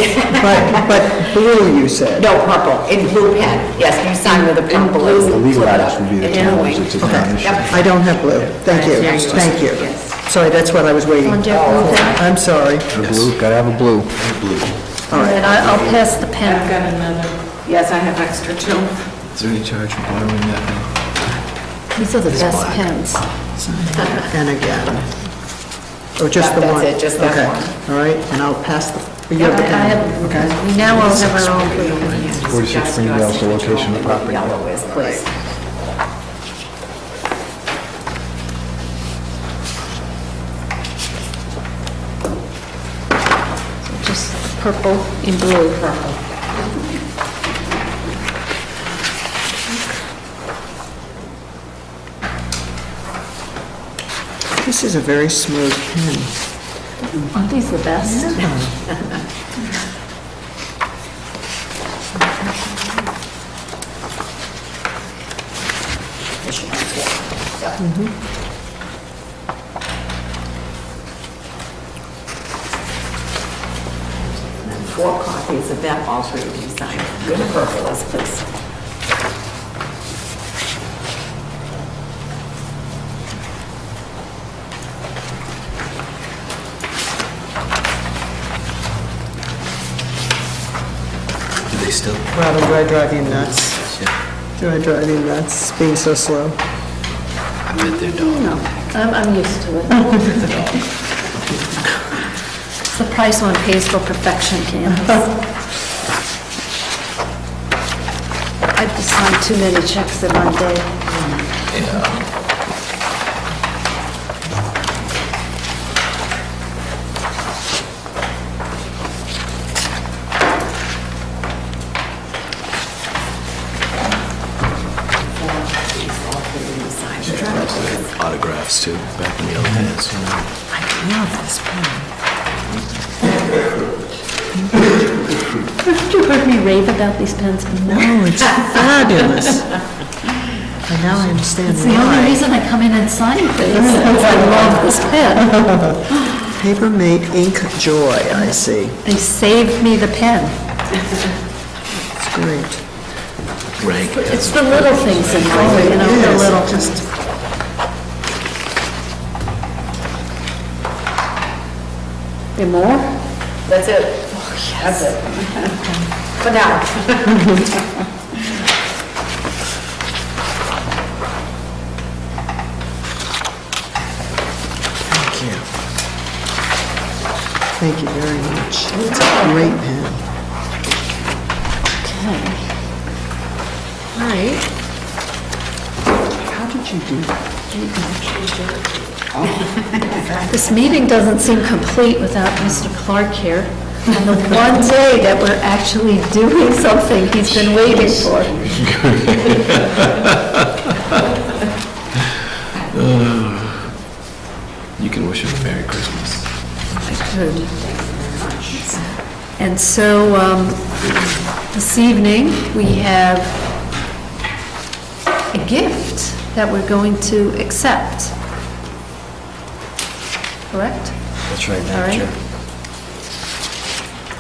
But blue, you said? No, purple, in blue pen, yes, you sign with a purple. The legal address would be the In town, blue. it's a town issue. Yep. I don't have blue. Thank you, thank you. Sorry, that's what I was waiting. On your blue pen? I'm sorry. The blue, gotta have a blue. And then I'll pass the pen. I've got another. Yes, I have extra too. Is there any charge for borrowing that? These are the best pens. And again. Or just the That's one? it, just that Okay, one. all right, and I'll pass the, you have the pen. Okay. We now all have our own. 46 Springdale is the location of the property. Yellow is, please. Just purple and blue. Purple. This is a very smooth pen. Aren't these the best? And 4 copies of that also to be signed. Good purple is, please. Do they still? Robin, do I drive you nuts? Do I drive you nuts, being so slow? I bet they're dog. No, I'm used to it. It's the price one pays for perfection, Candace. I've just signed too many checks in one day. Yeah. Autographs too, back in the old days. I love this pen. Haven't you heard me rave about these pens? No, it's fabulous. And now I understand It's the only why. reason I come in and sign things, because I love this pen. Paper Mate Ink Joy, I see. They saved me the pen. It's great. Rank. It's the little things in life, you know, the Yes, little. just, There more? That's it. That's it. For now. thank you. Thank you very much. It's a great pen. Okay. All right. How did you do that? This meeting doesn't seem complete without Mr. Clark here. On the one day that we're actually doing something he's been waiting for. You can wish him a Merry Christmas. I could. And so, this evening, we have a gift that we're going to accept. Correct? That's right, All Madam right. Chair.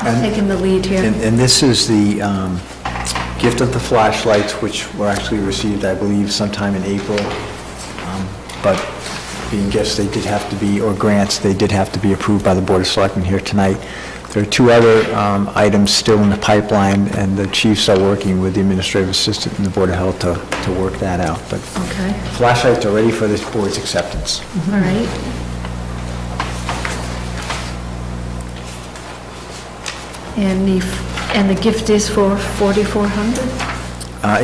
I'm taking the lead here. And this is the gift of the flashlights, which were actually received, I believe, sometime in April. But being gifts, they did have to be, or grants, they did have to be approved by the Board of Selectmen here tonight. There are 2 other items still in the pipeline, and the chiefs are working with the administrative assistant and the Board of Health to work that out. But Okay, flashlights are ready for this board's acceptance. all right. And the gift is for $4,400?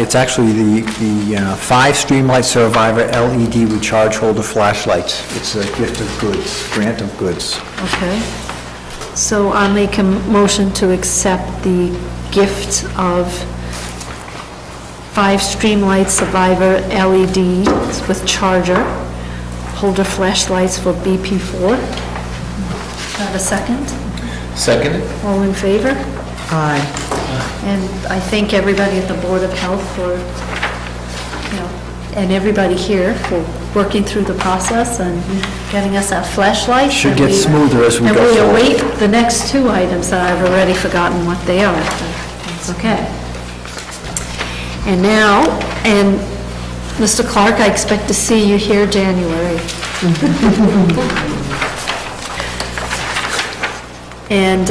It's actually the 5 Streamlight Survivor LED recharge holder flashlights. It's a gift of goods, grant of goods. Okay. So I'll make a motion to accept the gift of 5 Streamlight Survivor LEDs with charger, holder flashlights for BP4. Do I have a second? Seconded? All in favor? Aye. And I thank everybody at the Board of Health for, you know, and everybody here for working through the process and getting us our flashlights. Should And get we- smoother as we go And we forward. await the next 2 items that I've already forgotten what they are. It's okay. And now, and Mr. Clark, I expect to see you here January. And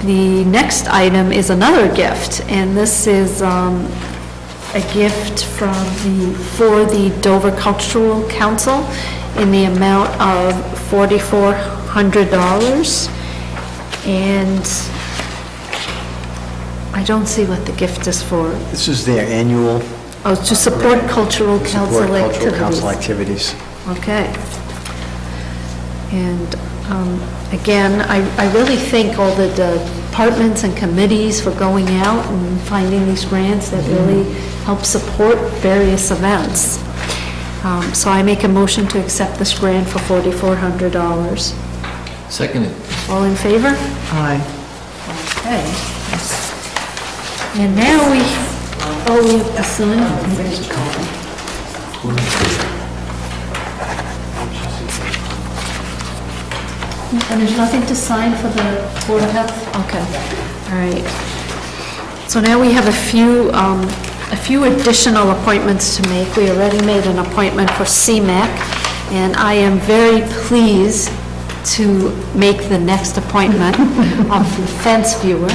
the next item is another gift, and this is a a gift for the Dover Cultural Council in the amount of $4,400. And I don't see what the gift is for. This is their annual Oh, to support cultural council support cultural council activities. activities. Okay. And again, I really thank all the departments and committees for going out and finding these grants that really help support various events. So I make a motion to accept this grant for $4,400. Seconded. All in favor? Aye. Okay. And now we have to sign. And there's nothing to sign for the Board of Health? Okay, all right. So now we have a few additional appointments to make. We already made an appointment for CMAC, and I am very pleased to make the next appointment of the fence viewer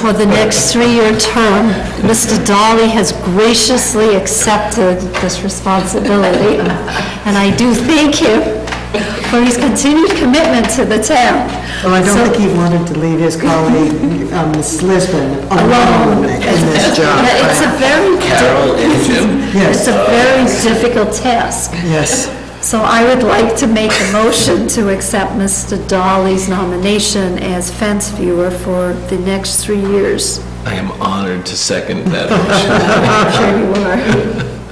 for the next 3-year term. Mr. Dolly has graciously accepted this responsibility, and I do thank him for his continued commitment to the town. Well, I don't think he wanted to leave his colleague, Ms. Lisbon, alone in this job. It's a very, Carol and Jim. it's a very difficult task. Yes. So I would like to make a motion to accept Mr. Dolly's nomination as fence viewer for the next 3 years. I am honored to second that motion. I'm sure you are.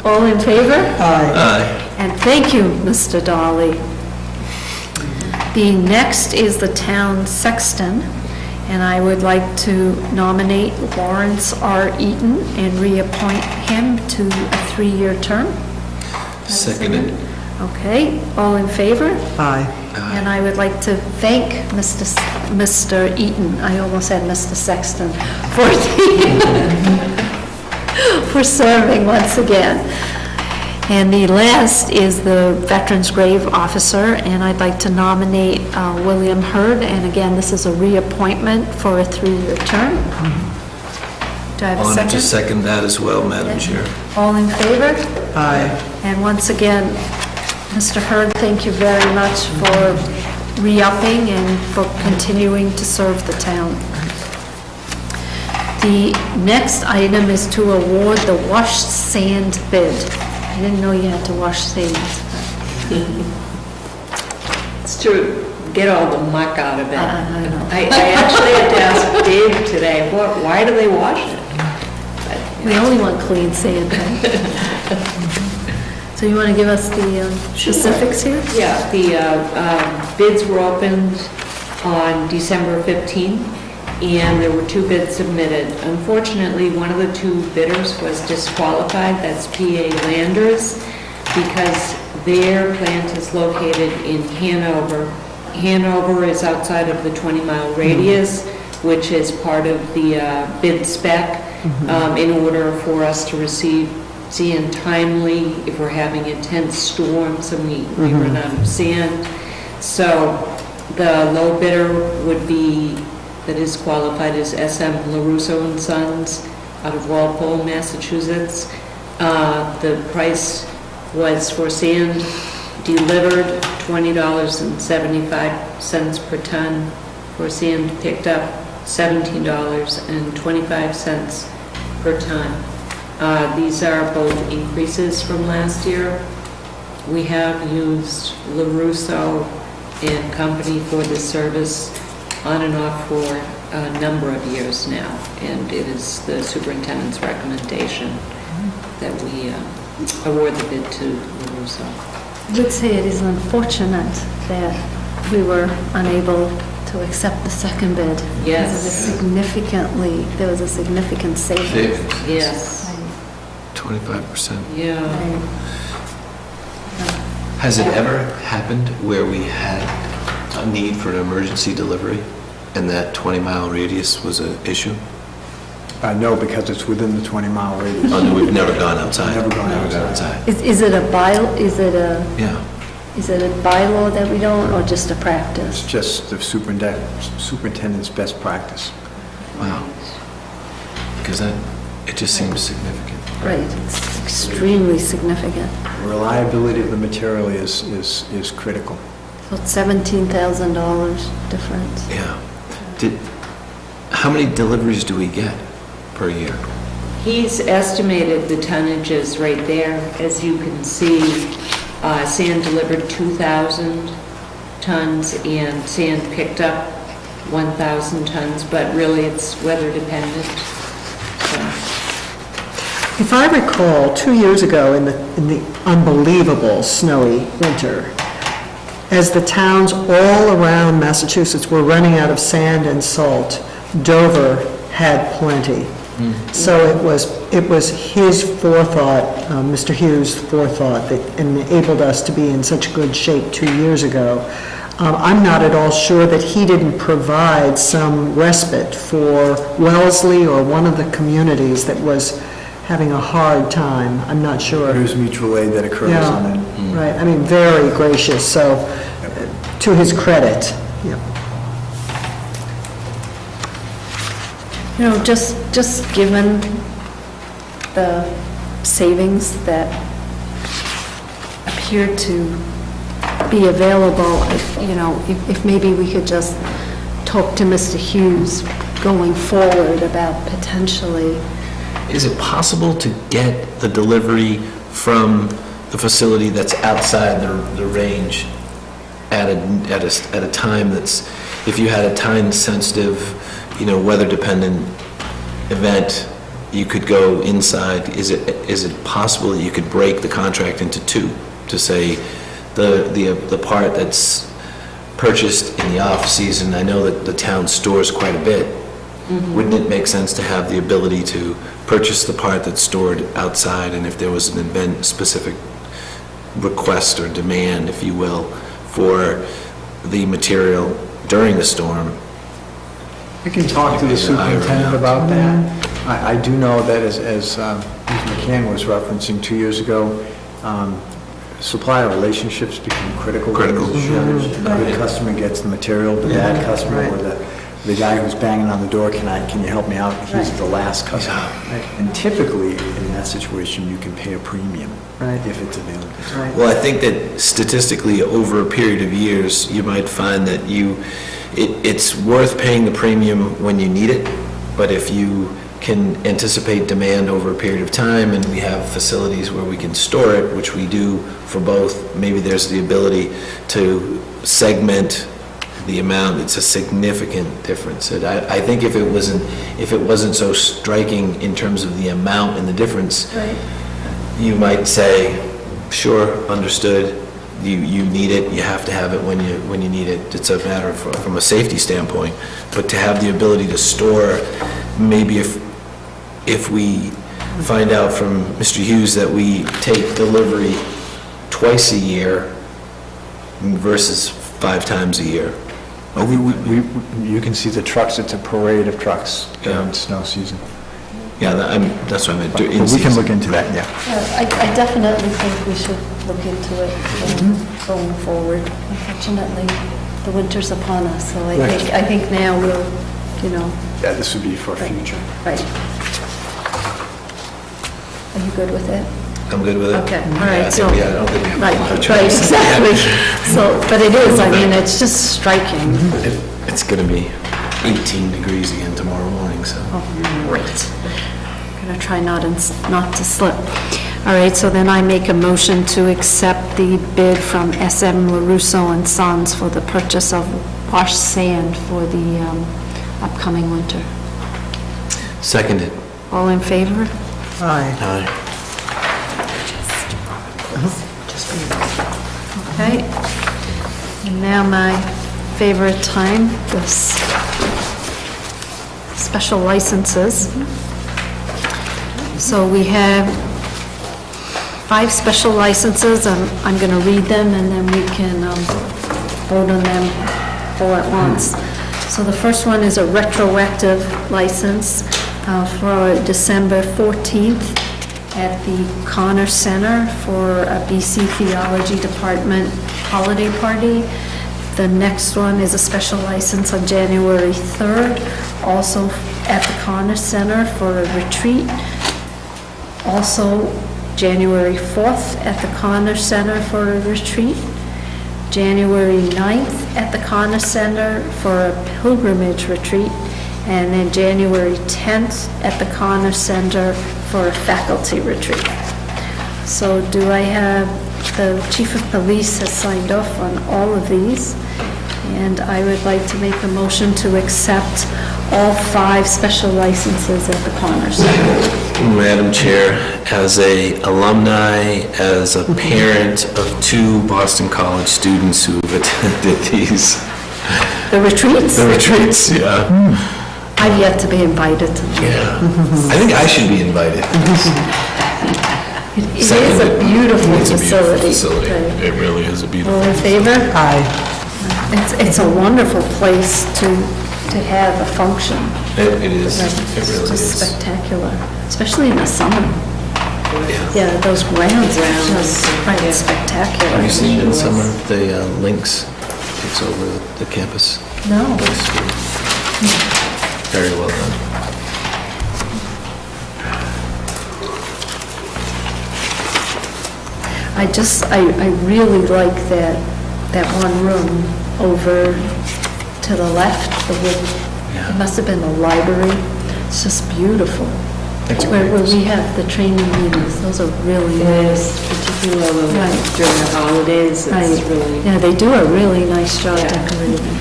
All in favor? Aye. Aye. And thank you, Mr. Dolly. The next is the town sexton, and I would like to nominate Lawrence R. Eaton and reappoint him to a 3-year term. Seconded. Okay, all in favor? Aye. And I would like to thank Mr. Eaton, I almost said Mr. Sexton, for serving once again. And the last is the Veterans Grave Officer, and I'd like to nominate William Hurd, and again, this is a reappointment for a 3-year term. Do I have a Honored to second? second that as well, Madam Chair. All in favor? Aye. And once again, Mr. Hurd, thank you very much for re-upping and for continuing to serve the town. The next item is to award the washed sand bid. I didn't know you had to wash sand. It's to get all the muck out of it. I know. I actually had to ask Dave today, why do they wash it? We only want clean sand, right? So you want to give us the specifics here? Yeah, the bids were opened on December 15th, and there were 2 bids submitted. Unfortunately, one of the 2 bidders was disqualified, that's PA Landers, because their plant is located in Hanover. Hanover is outside of the 20-mile radius, which is part of the bid spec, in order for us to receive sand timely if we're having intense storms and we run out of sand. So the low bidder would be, that is qualified, as SM LaRusso and Sons out of Walpole, Massachusetts. The price was for sand delivered $20.75 per ton, for sand picked up $17.25 per ton. These are both increases from last year. We have used LaRusso and Company for this service on and off for a number of years now, and it is the superintendent's recommendation that we award the bid to LaRusso. I would say it is unfortunate that we were unable to accept the second bid. Yes. There was a significant savings. Savings. Yes, 25%. yeah. Has it ever happened where we had a need for an emergency delivery and that 20-mile radius was an issue? No, because it's within the 20-mile radius. Oh, no, we've never gone outside. Never gone outside. Is it a Yeah. bylaw that we don't, or just a practice? It's just the superintendent's best practice. Wow. Because that It just seems significant. Right, it's extremely significant. Reliability of the material is critical. So it's $17,000 difference. Yeah. How many deliveries do we get per year? He's estimated the tonnages right there. As you can see, sand delivered 2,000 tons and sand picked up 1,000 tons, but really it's weather dependent. So, If I recall, 2 years ago in the unbelievable snowy winter, as the towns all around Massachusetts were running out of sand and salt, Dover had plenty. So it was his forethought, Mr. Hughes' forethought, that enabled us to be in such good shape 2 years ago. I'm not at all sure that he didn't provide some respite for Wellesley or one of the communities that was having a hard time. I'm not sure. There's mutual aid that occurs Yeah, on it. right, I mean, very gracious, so, to his credit, yeah. You know, just given the savings that appear to be available, if maybe we could just talk to Mr. Hughes going forward about potentially. Is it possible to get the delivery from the facility that's outside the range at a time that's, if you had a time-sensitive, weather-dependent event, you could go inside? Is it possible that you could break the contract into two, to say the part that's purchased in the off-season? I know that the town stores quite a bit. Wouldn't it make sense to have the ability to purchase the part that's stored outside, and if there was an event-specific request or demand, if you will, for the material during the storm? I can talk to the superintendent about that. I do know that as McCann was referencing 2 years ago, supplier relationships become critical. Critical. The good customer gets the material, the bad customer, or the guy who's banging on the door, can you help me out? He's the last customer. And typically, in that situation, you can pay a premium if it's available. Well, I think that statistically, over a period of years, you might find that it's worth paying the premium when you need it, but if you can anticipate demand over a period of time, and we have facilities where we can store it, which we do for both, maybe there's the ability to segment the amount. It's a significant difference. I think if it wasn't so striking in terms of the amount and the difference, you might say, sure, understood, you need it, you have to have it when you need it. It's a matter of, from a safety standpoint, but to have the ability to store, maybe if we find out from Mr. Hughes that we take delivery twice a year versus 5 times a year. You can see the trucks, it's a parade of trucks during snow season. Yeah, that's what I meant. But we can look into that, yeah. I definitely think we should look into it going forward. Unfortunately, the winter's upon us, so I think now we'll, Yeah, this would be for future. Right. Are you good with it? I'm good with it. Okay, all Yeah, right, so. I don't think we have a lot of Right, choice. exactly. So, but it is, it's just striking. It's gonna be 18 degrees again tomorrow morning, so. Oh, great. Gonna try not to slip. All right, so then I make a motion to accept the bid from SM LaRusso and Sons for the purchase of washed sand for the upcoming winter. Seconded. All in favor? Aye. Aye. Okay. And now my favorite time, this special licenses. So we have 5 special licenses. I'm going to read them, and then we can vote on them all at once. So the first one is a retroactive license for December 14th at the Connor Center for a BC Theology Department holiday party. The next one is a special license on January 3rd, also at the Connor Center for a retreat Also, January 4th at the Connor Center for a retreat. January 9th at the Connor Center for a pilgrimage retreat. And then January 10th at the Connor Center for a faculty retreat. So do I have, the Chief of Police has signed off on all of these, and I would like to make a motion to accept all 5 special licenses at the Connor Center. Madam Chair, as a alumni, as a parent of 2 Boston College students who have attended these. The retreats? The retreats, yeah. I've yet to be invited to them. Yeah. I think I should be invited. It is a beautiful It's a beautiful facility. facility. It really is a beautiful. All in favor? Aye. It's a wonderful place to have a function. It is, it It's really just is. spectacular, especially in the summer. Yeah. Yeah, those grounds are just quite spectacular. Have you seen in summer the Lynx takes over the campus? No. Very well done. I really like that one room over to the left, it must have been the library. It's just beautiful. That's Where great. we have the training meetings, those are really nice. Particularly Right. during the holidays, Right. it's really. Yeah, they do a really nice job Yeah. decorating.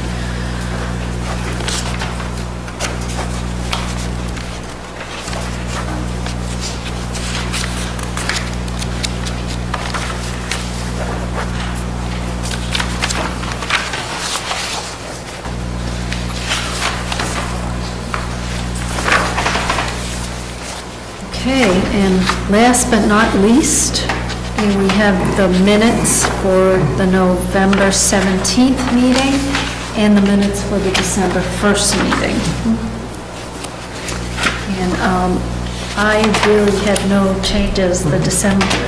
Okay, and last but not least, we have the minutes for the November 17th meeting and the minutes for the December 1st meeting. And I really had no changes. The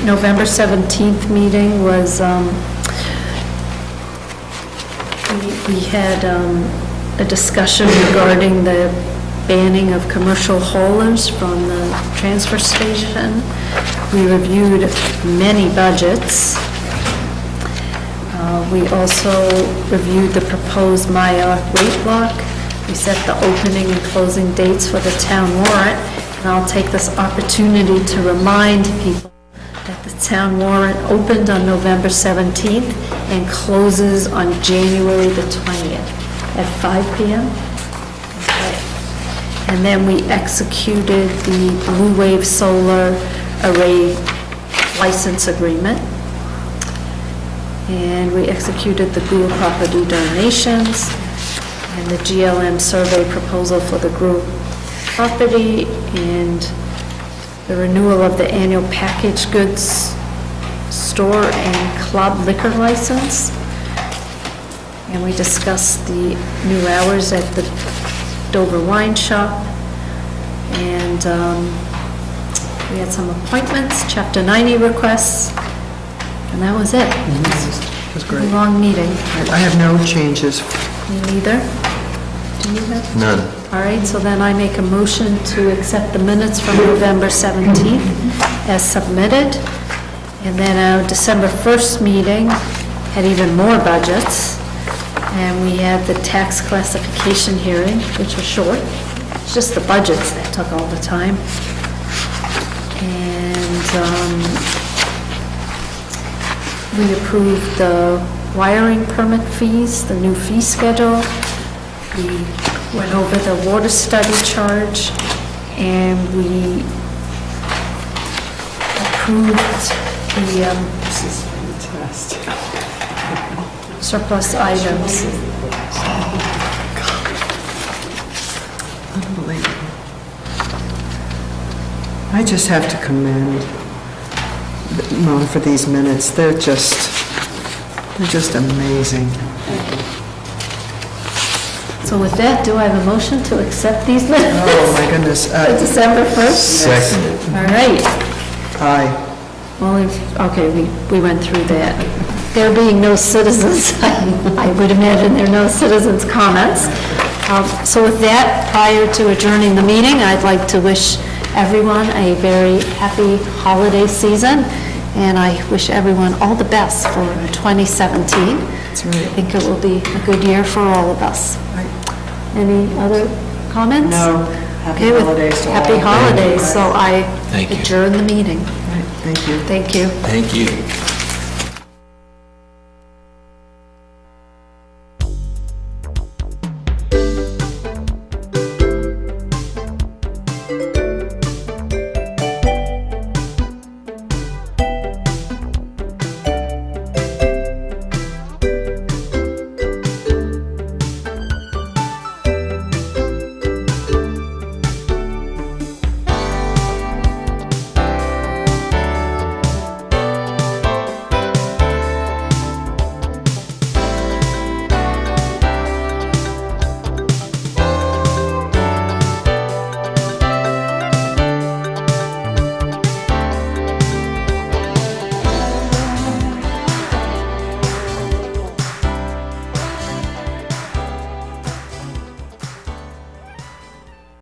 November 17th meeting was, we had a discussion regarding the banning of commercial haulers from the transfer station. We reviewed many budgets. We also reviewed the proposed Maya rate block. We set the opening and closing dates for the town warrant, and I'll take this opportunity to remind people that the town warrant opened on November 17th and closes on January the 20th at 5 p.m. And then we executed the Blue Wave Solar Array license agreement. And we executed the Gould property donations and the GLM survey proposal for the Gould property and the renewal of the annual packaged goods store and club liquor license. And we discussed the new hours at the Dover Wine Shop, and we had some appointments, Chapter 90 requests, and that was it. It was great. Long meeting. I have no changes. Me neither. Do you have? None. All right, so then I make a motion to accept the minutes from November 17th as submitted. And then our December 1st meeting had even more budgets. And we had the tax classification hearing, which was short. It's just the budgets that took all the time. And we approved the wiring permit fees, the new fee schedule. We went over the water study charge, and we approved the surplus items. Unbelievable. I just have to commend Mona for these minutes. They're just amazing. So with that, do I have a motion to accept these minutes? Oh, my goodness. December 1st? Seconded. All right. Aye. Well, okay, we went through that. There being no citizens, I would imagine there are no citizens' comments. So with that, prior to adjourning the meeting, I'd like to wish everyone a very happy holiday season, and I wish everyone all the best for 2017. That's right. I think it will be a good year for all of us. Any other comments? No. Happy Okay, with holidays to all. Happy holidays, so I Thank you. adjourn the meeting. Right, thank you. Thank you. Thank you.